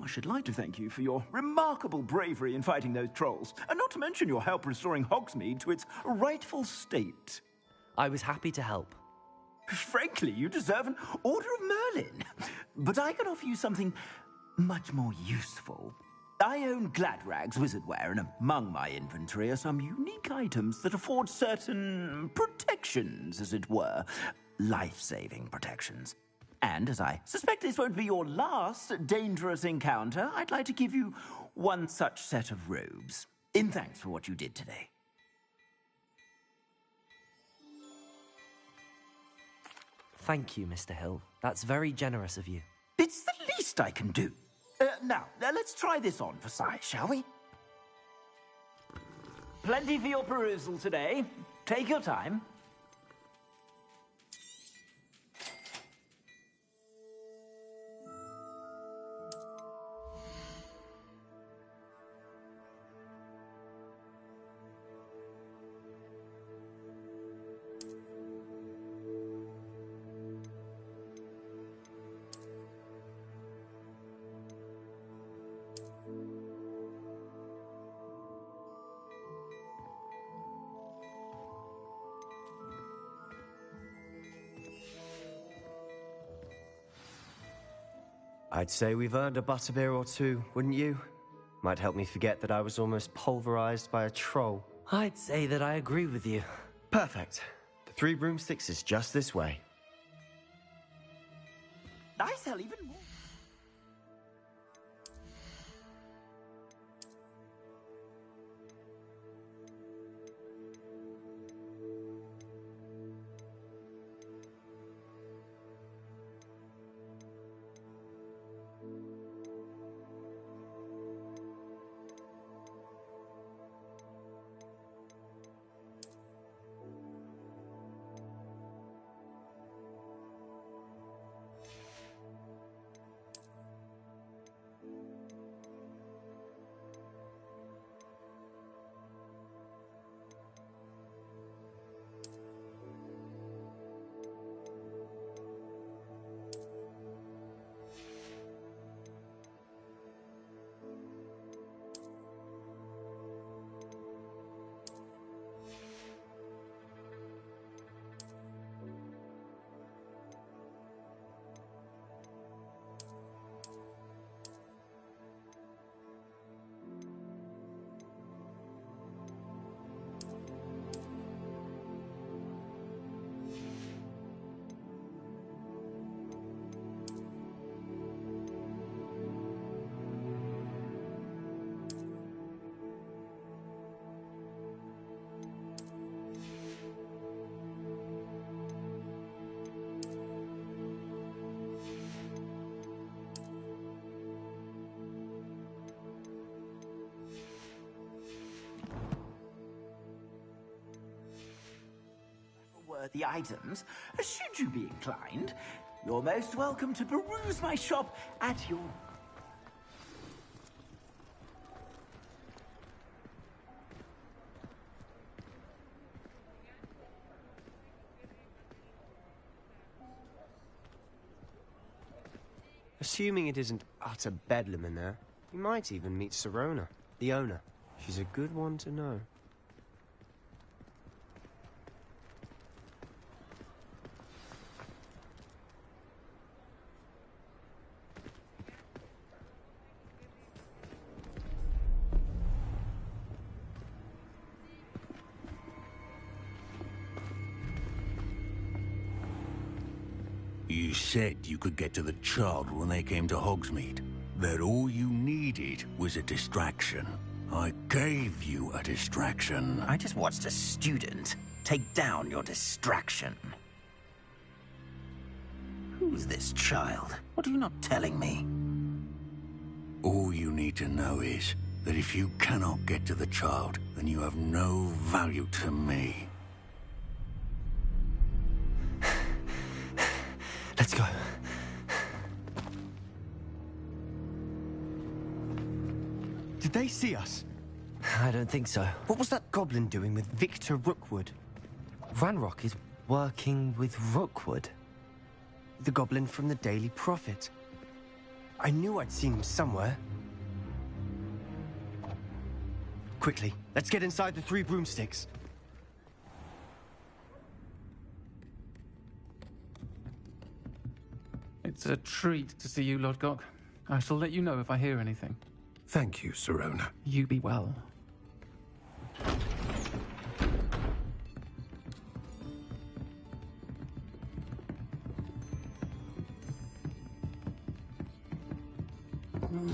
I should like to thank you for your remarkable bravery in fighting those trolls, and not to mention your help restoring Hogsmeade to its rightful state. I was happy to help. Frankly, you deserve an Order of Merlin. But I can offer you something much more useful. I own Gladrag's wizardware, and among my inventory are some unique items that afford certain protections, as it were. Life-saving protections. And as I suspect this won't be your last dangerous encounter, I'd like to give you one such set of robes, in thanks for what you did today. Thank you, Mr. Hill. That's very generous of you. It's the least I can do. Now, let's try this on for size, shall we? Plenty for your perusal today. Take your time. I'd say we've earned a butterbeer or two, wouldn't you? Might help me forget that I was almost pulverized by a troll. I'd say that I agree with you. Perfect. The 3 broomsticks is just this way. I sell even more. Worthy items, should you be inclined, you're most welcome to peruse my shop at your... Assuming it isn't utter bedlam in there, you might even meet Sirona, the owner. She's a good one to know. You said you could get to the child when they came to Hogsmeade. That all you needed was a distraction. I gave you a distraction. I just watched a student take down your distraction. Who's this child? What are you not telling me? All you need to know is that if you cannot get to the child, then you have no value to me. Let's go. Did they see us? I don't think so. What was that goblin doing with Victor Rookwood? Ranrock is working with Rookwood. The goblin from the Daily Prophet. I knew I'd seen him somewhere. Quickly, let's get inside the 3 broomsticks. It's a treat to see you, Lodgok. I shall let you know if I hear anything. Thank you, Sirona. You be well.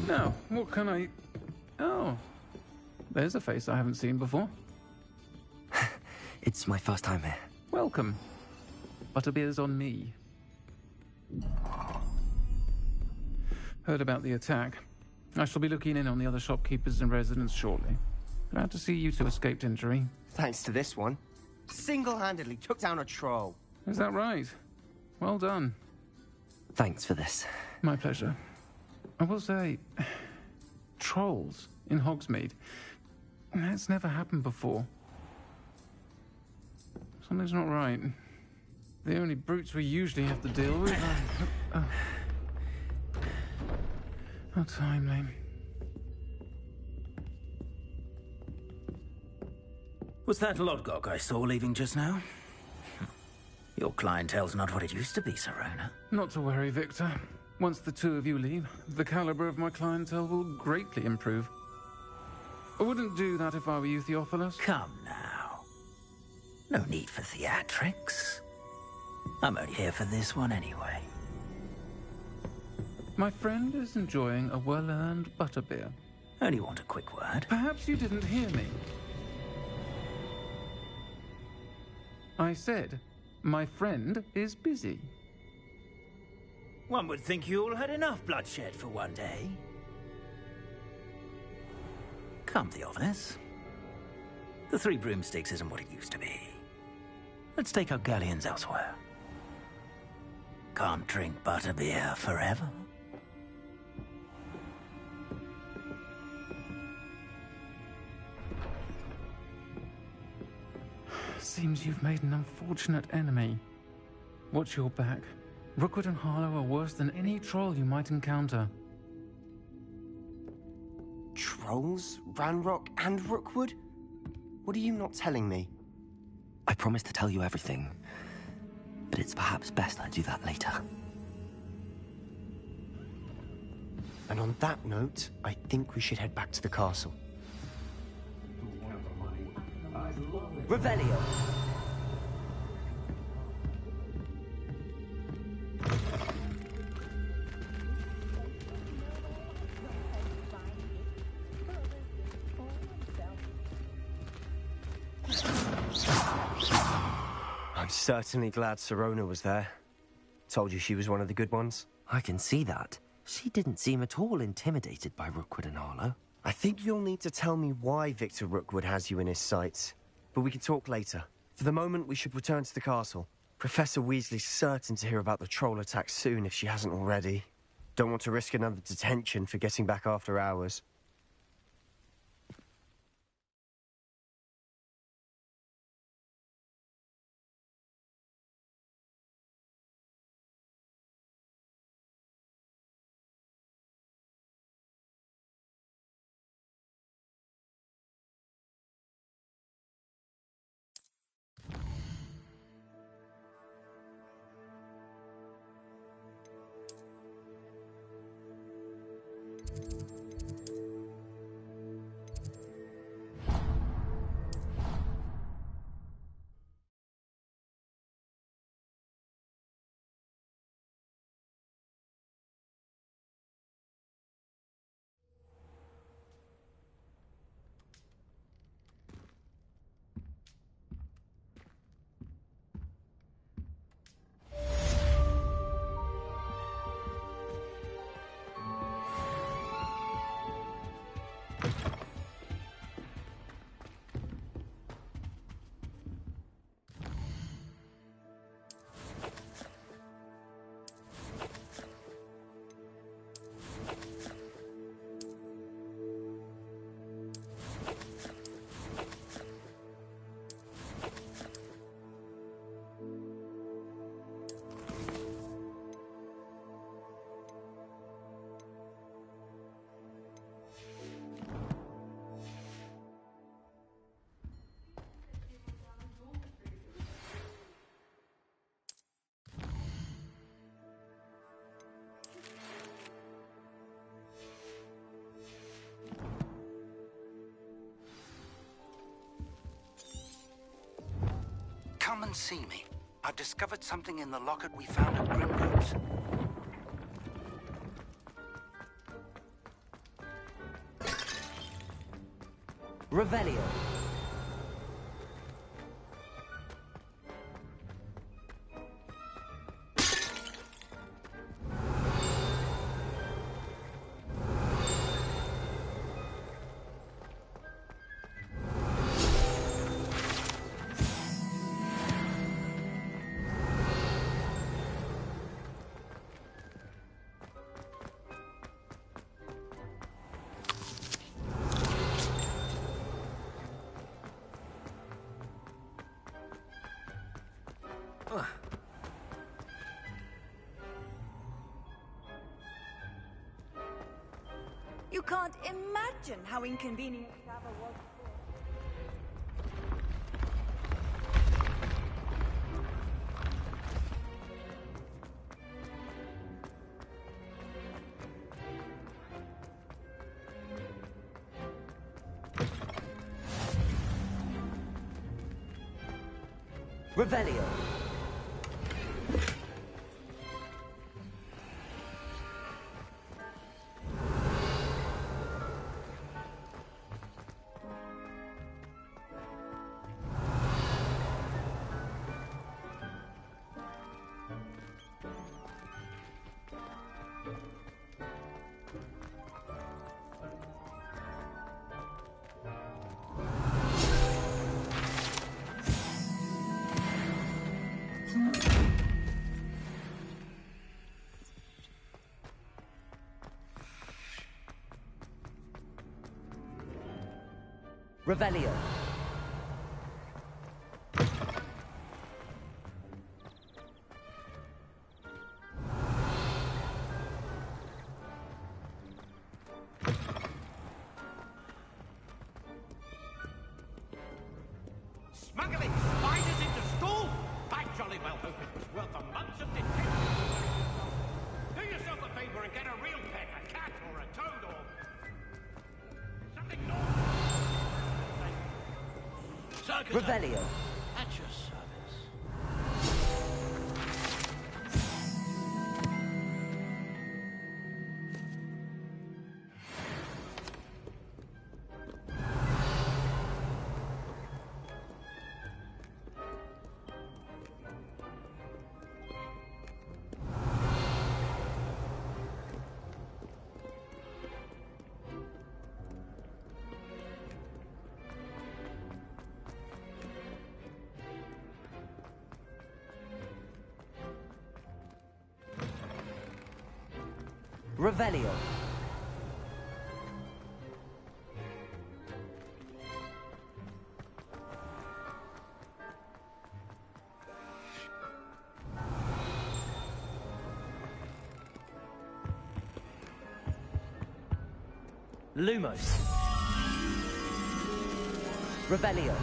Now, what can I... Oh, there's a face I haven't seen before. It's my first time here. Welcome. Butterbeer's on me. Heard about the attack. I shall be looking in on the other shopkeepers and residents shortly. Glad to see you two escaped injury. Thanks to this one. Single-handedly took down a troll. Is that right? Well done. Thanks for this. My pleasure. I will say, trolls in Hogsmeade. That's never happened before. Something's not right. The only brutes we usually have to deal with are... How timely. Was that Lodgok I saw leaving just now? Your clientele's not what it used to be, Sirona. Not to worry, Victor. Once the two of you leave, the caliber of my clientele will greatly improve. I wouldn't do that if I were you, Theophilus. Come now. No need for theatrics. I'm only here for this one anyway. My friend is enjoying a well-earned butterbeer. Only want a quick word. Perhaps you didn't hear me. I said, my friend is busy. One would think you all had enough bloodshed for one day. Come, Theophilus. The 3 broomsticks isn't what it used to be. Let's take our galleons elsewhere. Can't drink butterbeer forever. Seems you've made an unfortunate enemy. Watch your back. Rookwood and Harlow are worse than any troll you might encounter. Trolls? Ranrock and Rookwood? What are you not telling me? I promised to tell you everything, but it's perhaps best I do that later. And on that note, I think we should head back to the castle. Revelio! I'm certainly glad Sirona was there. Told you she was one of the good ones. I can see that. She didn't seem at all intimidated by Rookwood and Harlow. I think you'll need to tell me why Victor Rookwood has you in his sights. But we can talk later. For the moment, we should return to the castle. Professor Weasley's certain to hear about the troll attack soon if she hasn't already. Don't want to risk another detention for getting back after hours. and see me. I've discovered something in the locket we found at Grimgoat's. Revelio. You can't imagine how inconvenient Sava was. Revelio. Revelio. Smuggling spiders into school? I jolly well hope it was worth a month of detention. Do yourself a favor and get a real pet, a cat or a toad or something normal. Revelio. At your service. Revelio. Lumos. Revelio.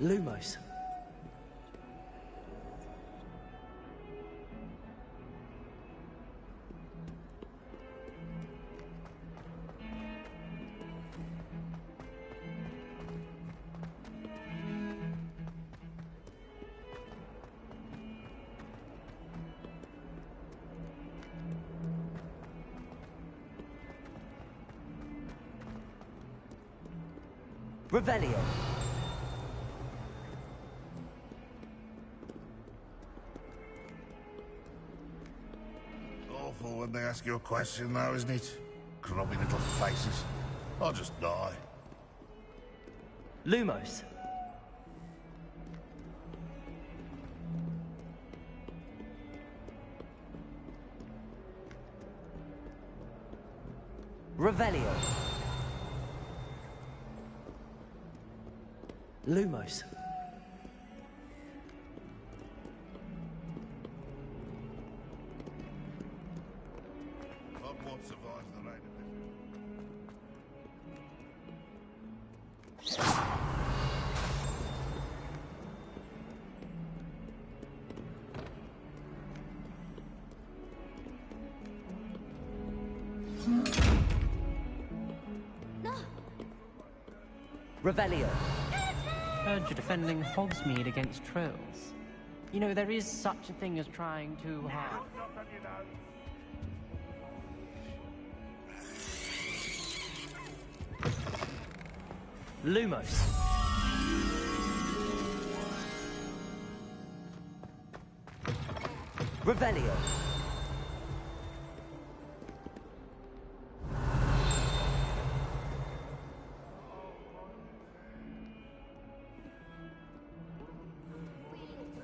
Lumos. Revelio. Awful when they ask you a question now, isn't it? Grubby little faces. I'll just die. Lumos. Revelio. Lumos. Hogwarts survives the rain. Revelio. Heard you're defending Hogsmeade against trolls. You know, there is such a thing as trying too hard. Lumos. Revelio.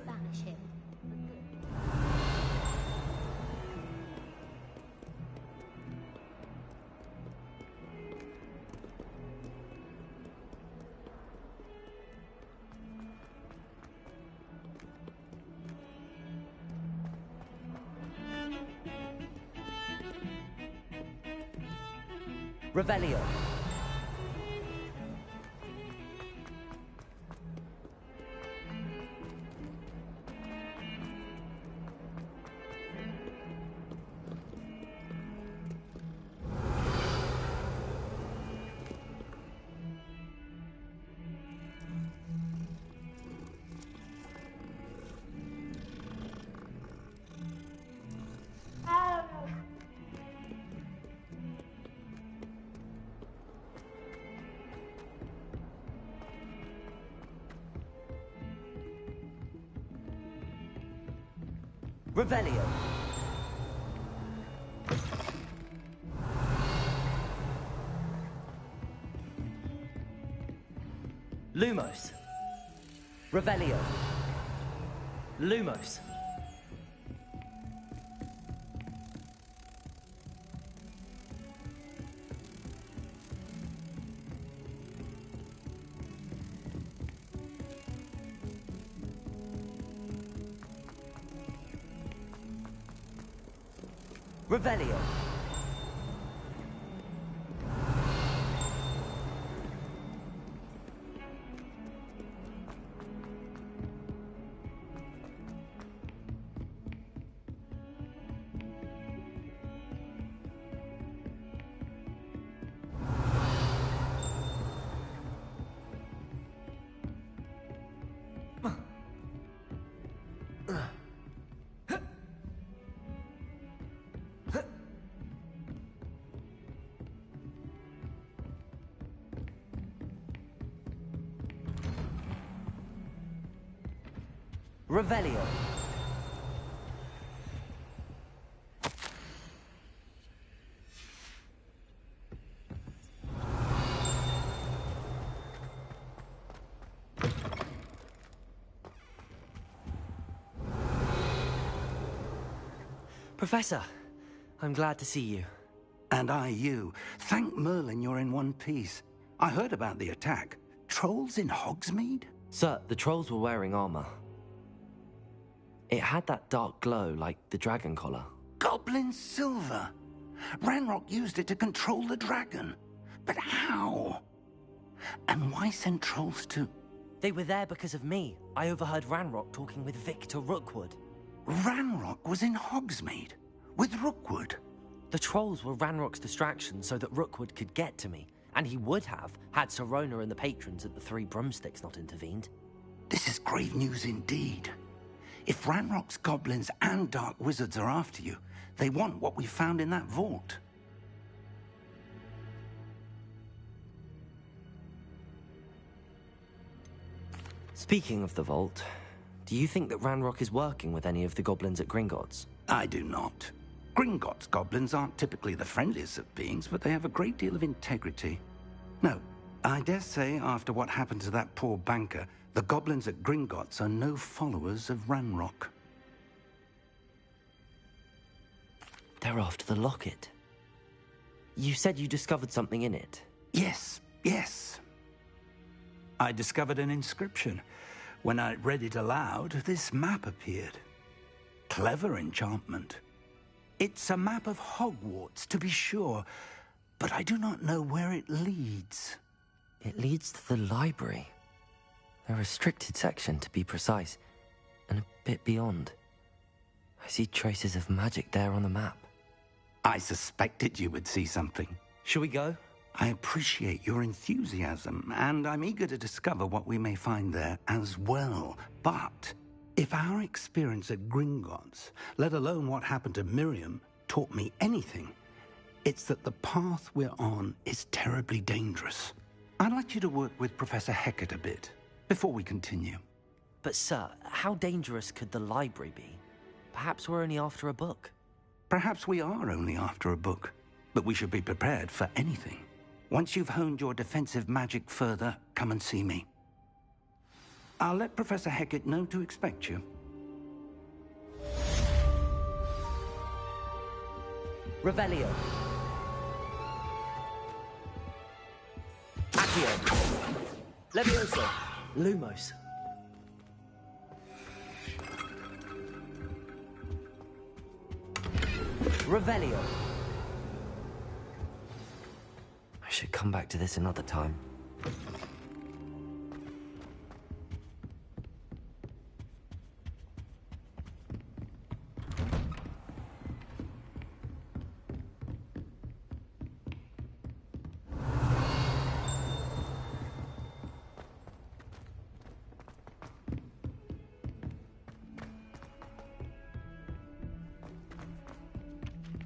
Banish him. Revelio. Revelio. Lumos. Revelio. Lumos. Revelio. Revelio. Professor, I'm glad to see you. And I you. Thank Merlin you're in one piece. I heard about the attack. Trolls in Hogsmeade? Sir, the trolls were wearing armor. It had that dark glow like the dragon collar. Goblin silver. Ranrock used it to control the dragon. But how? And why send trolls to... They were there because of me. I overheard Ranrock talking with Victor Rookwood. Ranrock was in Hogsmeade? With Rookwood? The trolls were Ranrock's distraction so that Rookwood could get to me. And he would have, had Sirona and the patrons at the Three Broomsticks not intervened. This is grave news indeed. If Ranrock's goblins and dark wizards are after you, they want what we found in that vault. Speaking of the vault, do you think that Ranrock is working with any of the goblins at Gringotts? I do not. Gringotts goblins aren't typically the friendliest of beings, but they have a great deal of integrity. No, I dare say after what happened to that poor banker, the goblins at Gringotts are no followers of Ranrock. They're after the locket. You said you discovered something in it. Yes, yes. I discovered an inscription. When I read it aloud, this map appeared. Clever enchantment. It's a map of Hogwarts, to be sure, but I do not know where it leads. It leads to the library. The restricted section, to be precise, and a bit beyond. I see traces of magic there on the map. I suspected you would see something. Shall we go? I appreciate your enthusiasm, and I'm eager to discover what we may find there as well. But if our experience at Gringotts, let alone what happened to Miriam, taught me anything, it's that the path we're on is terribly dangerous. I'd like you to work with Professor Hecat a bit before we continue. But sir, how dangerous could the library be? Perhaps we're only after a book. Perhaps we are only after a book, but we should be prepared for anything. Once you've honed your defensive magic further, come and see me. I'll let Professor Hecat know to expect you. Revelio. Accio. Levioso. Lumos. Revelio. I should come back to this another time.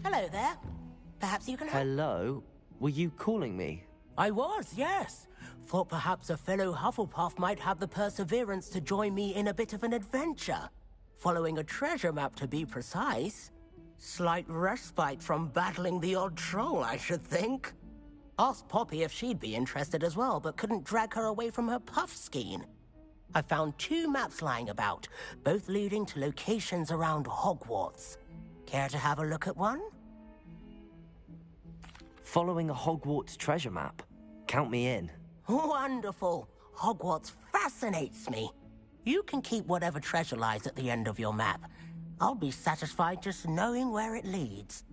Hello there. Perhaps you can help? Hello? Were you calling me? I was, yes. Thought perhaps a fellow Hufflepuff might have the perseverance to join me in a bit of an adventure. Following a treasure map, to be precise. Slight respite from battling the odd troll, I should think. Asked Poppy if she'd be interested as well, but couldn't drag her away from her puff skein. I found 2 maps lying about, both leading to locations around Hogwarts. Care to have a look at one? Following a Hogwarts treasure map. Count me in. Wonderful. Hogwarts fascinates me. You can keep whatever treasure lies at the end of your map. I'll be satisfied just knowing where it leads.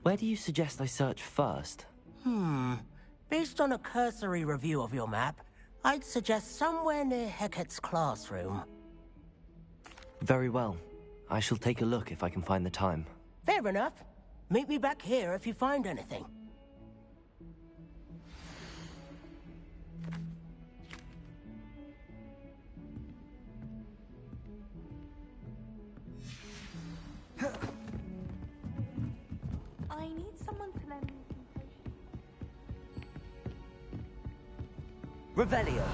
Where do you suggest I search first? Based on a cursory review of your map, I'd suggest somewhere near Hecat's classroom. Very well. I shall take a look if I can find the time. Fair enough. Meet me back here if you find anything. I need someone to lend me some potions. Revelio.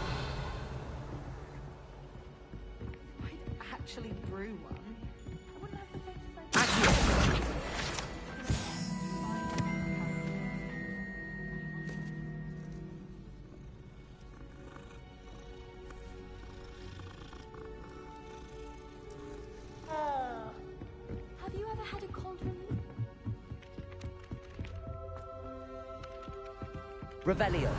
I'd actually brew one. I wouldn't have the faces Have you ever had a cauldron? Revelio.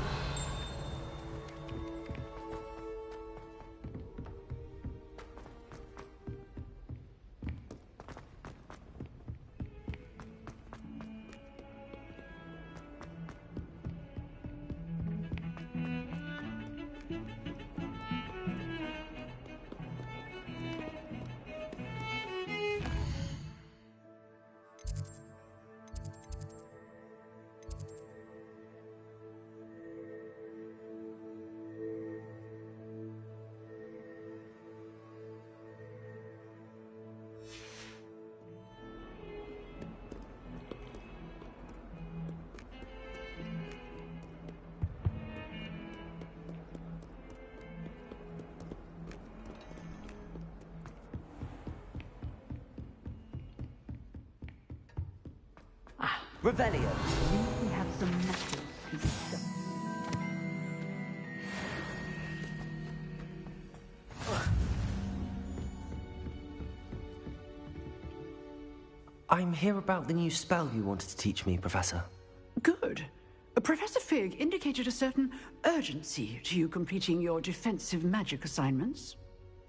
Revelio. We have some metals pieces. I'm here about the new spell you wanted to teach me, Professor. Good. Professor Fig indicated a certain urgency to you completing your defensive magic assignments.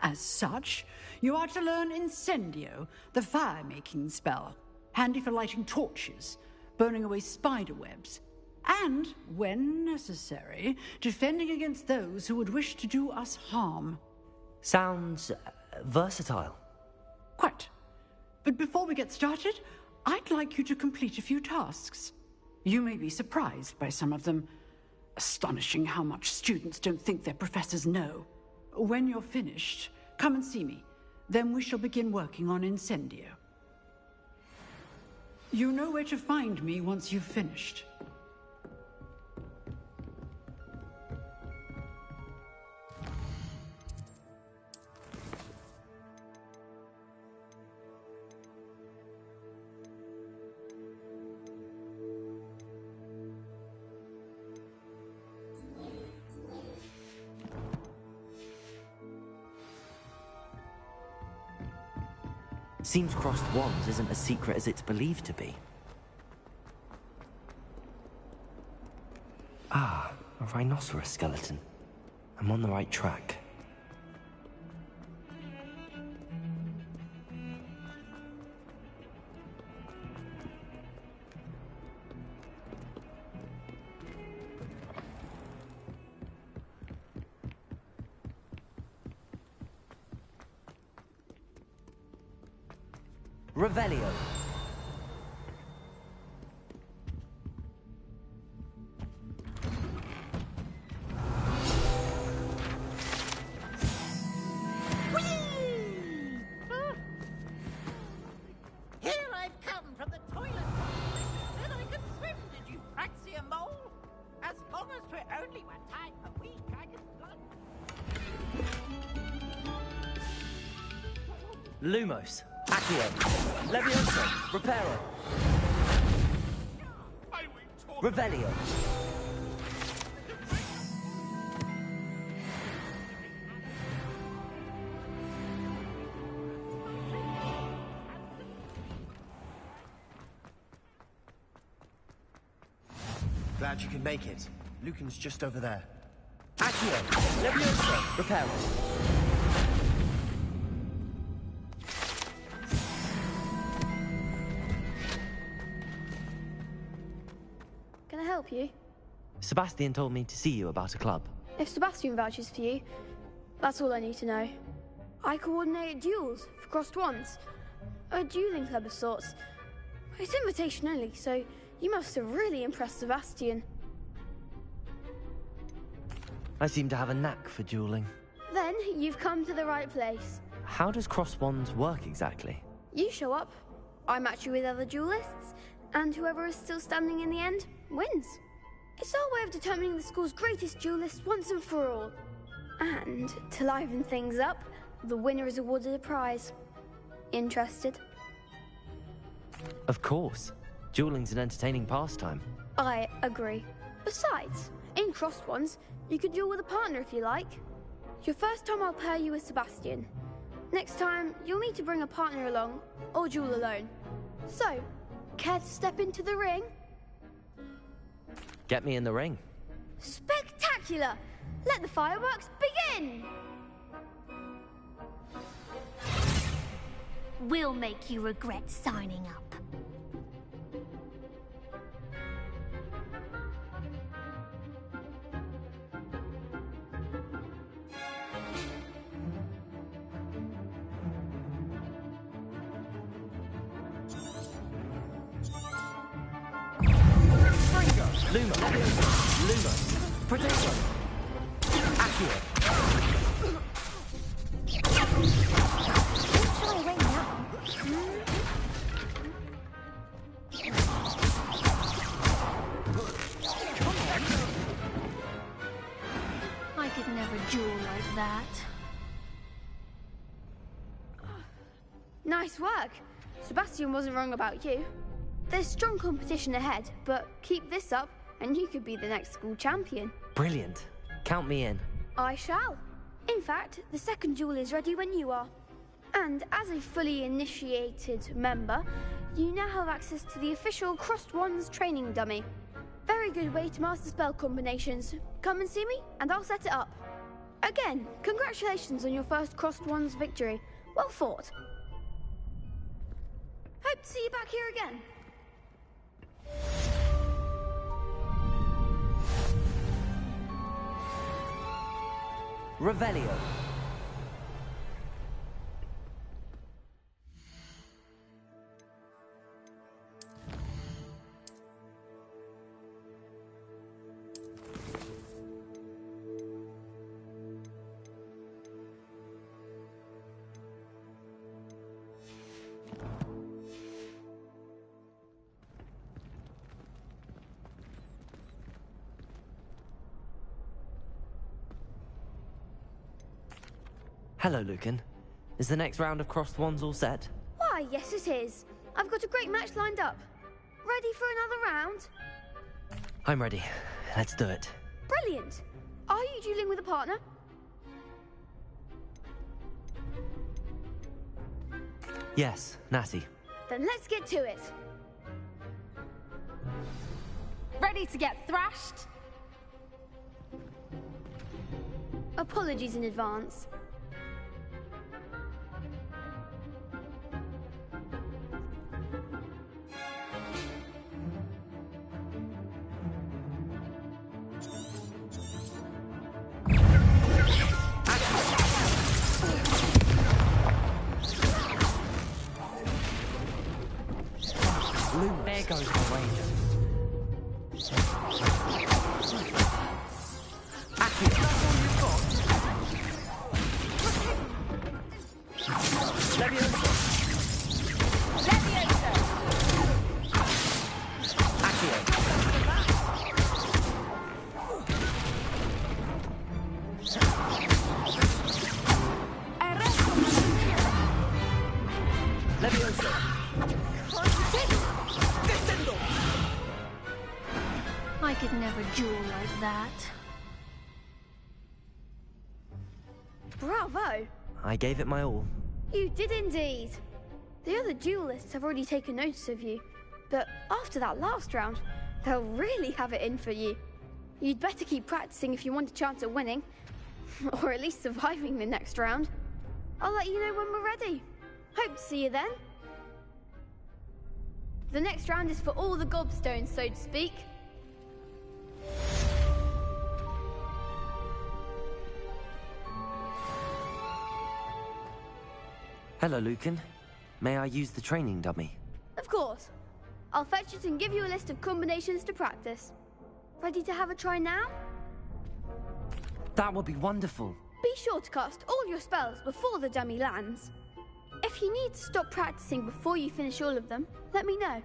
As such, you are to learn Incendio, the fire-making spell, handy for lighting torches, burning away spider webs, And, when necessary, defending against those who would wish to do us harm. Sounds versatile. Quite. But before we get started, I'd like you to complete a few tasks. You may be surprised by some of them. Astonishing how much students don't think their professors know. When you're finished, come and see me. Then we shall begin working on Incendio. You know where to find me once you've finished. Seems crossed wands isn't as secret as it's believed to be. Ah, a rhinoceros skeleton. I'm on the right track. Revelio. Here I've come from the toilet. Then I can swim, did you praxia mole? As long as 'twere only one time a week, I can Lumos. Accio. Levioso. Reparo. Revelio. Glad you could make it. Lucan's just over there. Accio. Levioso. Reparo. Can I help you? Sebastian told me to see you about a club. If Sebastian vouches for you, that's all I need to know. I coordinate duels for crossed wands. A dueling club of sorts. It's invitation only, so you must have really impressed Sebastian. I seem to have a knack for dueling. Then you've come to the right place. How does crossed wands work exactly? You show up, I match you with other duelists, and whoever is still standing in the end wins. It's our way of determining the school's greatest duelist once and for all. And to liven things up, the winner is awarded a prize. Interested? Of course. Dueling's an entertaining pastime. I agree. Besides, in crossed ones, you could duel with a partner if you like. Your first time I'll pair you with Sebastian. Next time, you'll need to bring a partner along, or duel alone. So, care to step into the ring? Get me in the ring. Spectacular! Let the fireworks begin! We'll make you regret signing up. Luma. Luma. Potato. Accio. Shall I ring now? Come on. I could never duel like that. Nice work. Sebastian wasn't wrong about you. There's strong competition ahead, but keep this up and you could be the next school champion. Brilliant. Count me in. I shall. In fact, the second duel is ready when you are. And as a fully initiated member, you now have access to the official Crossed Wands training dummy. Very good way to master spell combinations. Come and see me, and I'll set it up. Again, congratulations on your first Crossed Wands victory. Well fought. Hope to see you back here again. Revelio. Hello, Lucan. Is the next round of crossed wands all set? Why, yes it is. I've got a great match lined up. Ready for another round? I'm ready. Let's do it. Brilliant. Are you dueling with a partner? Yes, Natty. Then let's get to it. Ready to get thrashed? Apologies in advance. There goes my wager. Aki, that's all you've got? Leviosa. Leviosa! Accio. Leviosa. I could never duel like that. Bravo! I gave it my all. You did indeed. The other duelists have already taken notice of you, but after that last round, they'll really have it in for you. You'd better keep practicing if you want a chance at winning, or at least surviving the next round. I'll let you know when we're ready. Hope to see you then. The next round is for all the gobstones, so to speak. Hello, Lucan. May I use the training dummy? Of course. I'll fetch it and give you a list of combinations to practice. Ready to have a try now? That would be wonderful. Be sure to cast all your spells before the dummy lands. If you need to stop practicing before you finish all of them, let me know.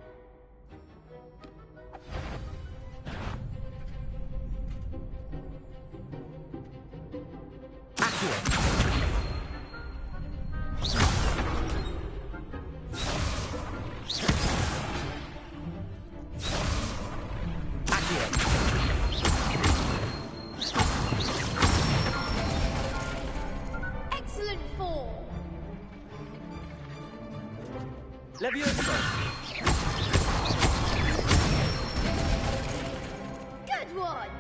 Excellent form. Leviosa. Good one.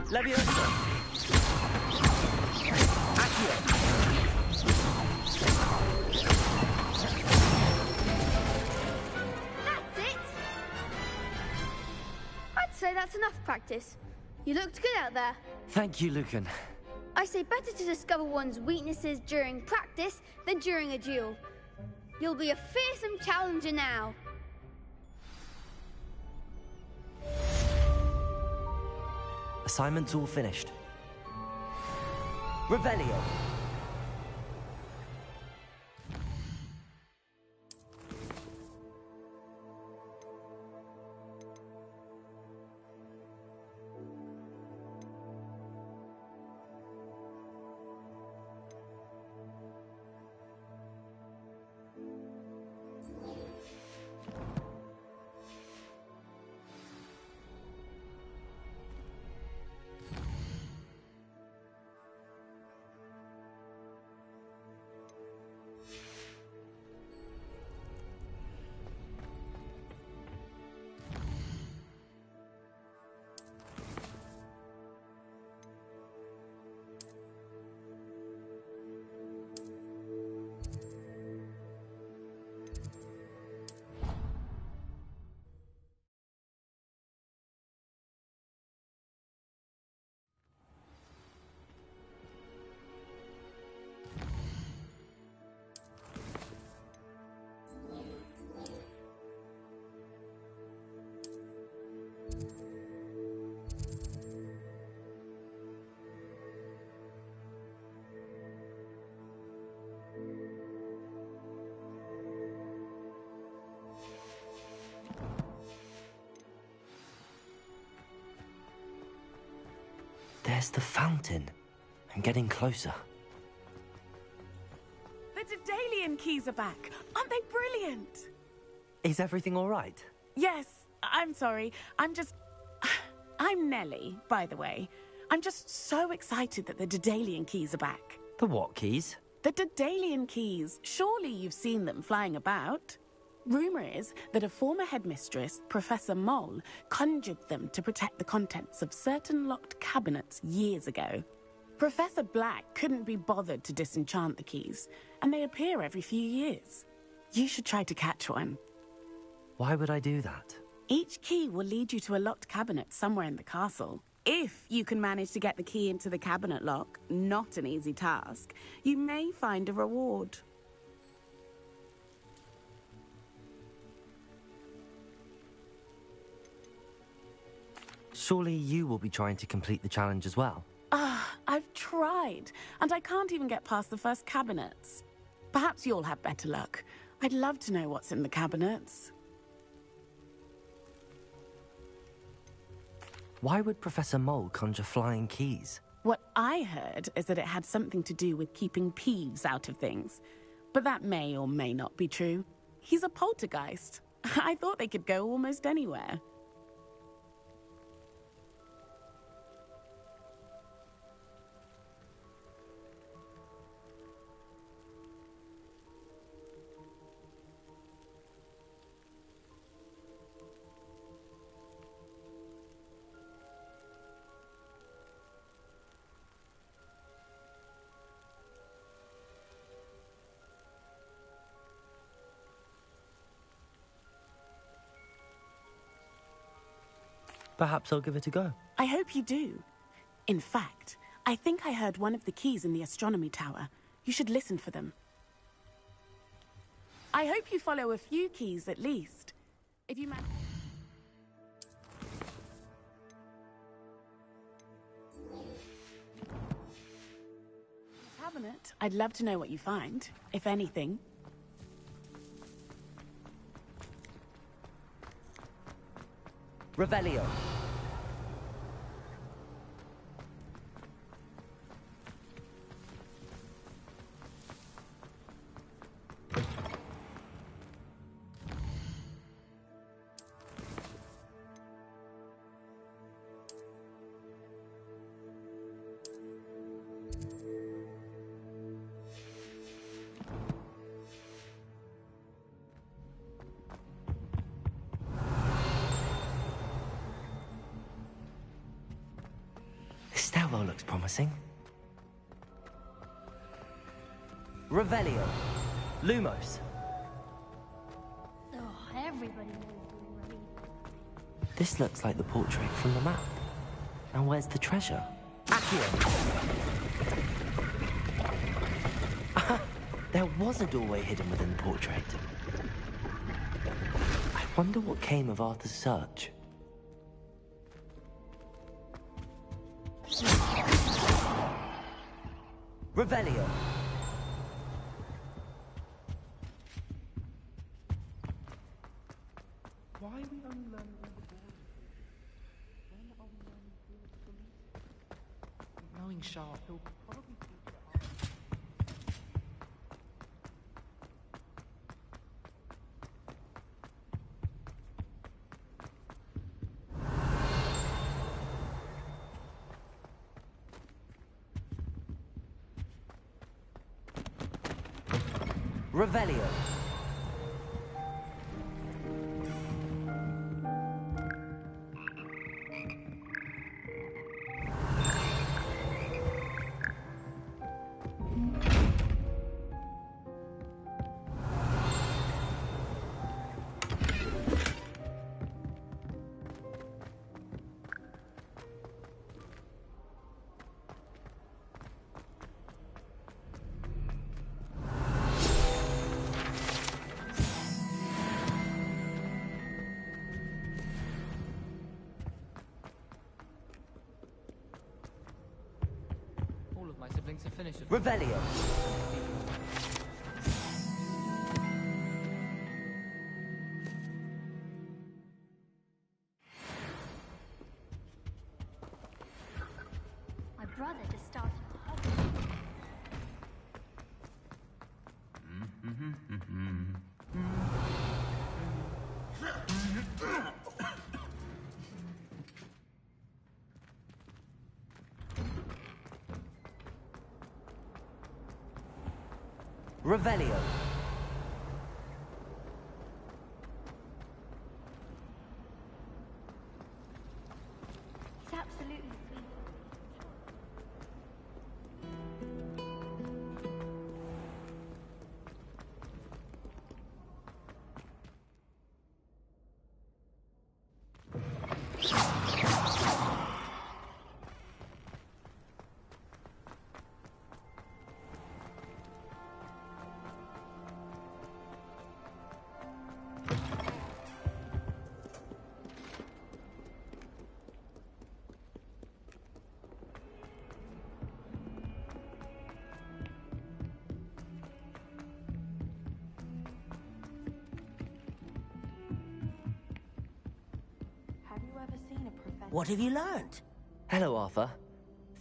Leviosa. Accio. That's it. I'd say that's enough practice. You looked good out there. Thank you, Lucan. I say better to discover one's weaknesses during practice than during a duel. You'll be a fearsome challenger now. Assignment's all finished. Revelio. There's the fountain. I'm getting closer. The Daedalian keys are back. Aren't they brilliant? Is everything all right? Yes, I'm sorry. I'm Nellie, by the way. I'm just so excited that the Daedalian keys are back. The what keys? The Daedalian keys. Surely you've seen them flying about. Rumour is that a former headmistress, Professor Moll, conjured them to protect the contents of certain locked cabinets years ago. Professor Black couldn't be bothered to disenchant the keys, and they appear every few years. You should try to catch one. Why would I do that? Each key will lead you to a locked cabinet somewhere in the castle. If you can manage to get the key into the cabinet lock, not an easy task, you may find a reward. Surely you will be trying to complete the challenge as well. I've tried, and I can't even get past the first cabinets. Perhaps you'll have better luck. I'd love to know what's in the cabinets. Why would Professor Mole conjure flying keys? What I heard is that it had something to do with keeping Peeves out of things. But that may or may not be true. He's a poltergeist. I thought they could go almost anywhere. Perhaps I'll give it a go. I hope you do. In fact, I think I heard one of the keys in the astronomy tower. You should listen for them. I hope you follow a few keys at least. If you manage... Cabinet, I'd love to know what you find, if anything. Revelio. This stairwell looks promising. Revelio. Lumos. Oh, everybody knows you're ready. This looks like the portrait from the map. Now where's the treasure? Accio. There was a doorway hidden within the portrait. I wonder what came of Arthur's search. Revelio. Why are we only learning all the boys? When are we learning to police? Knowing Sharp, he'll probably teach it. Revelio. All of my siblings have finished. Revelio. brother to start Hogwarts. Revelio. He's absolutely sweet. What have you learned? Hello, Arthur.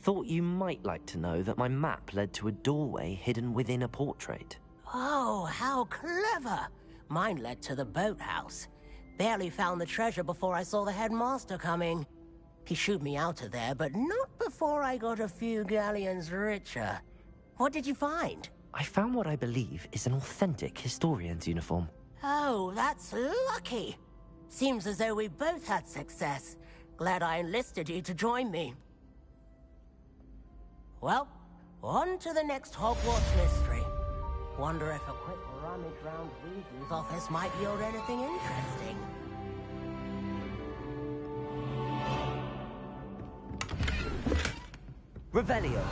Thought you might like to know that my map led to a doorway hidden within a portrait. Oh, how clever! Mine led to the boathouse. Barely found the treasure before I saw the headmaster coming. He shooed me out of there, but not before I got a few galleons richer. What did you find? I found what I believe is an authentic historian's uniform. Oh, that's lucky. Seems as though we both had success. Glad I enlisted you to join me. Well, on to the next Hogwarts mystery. Wonder if a quick rummage round Weasley's office might yield anything interesting. Revelio.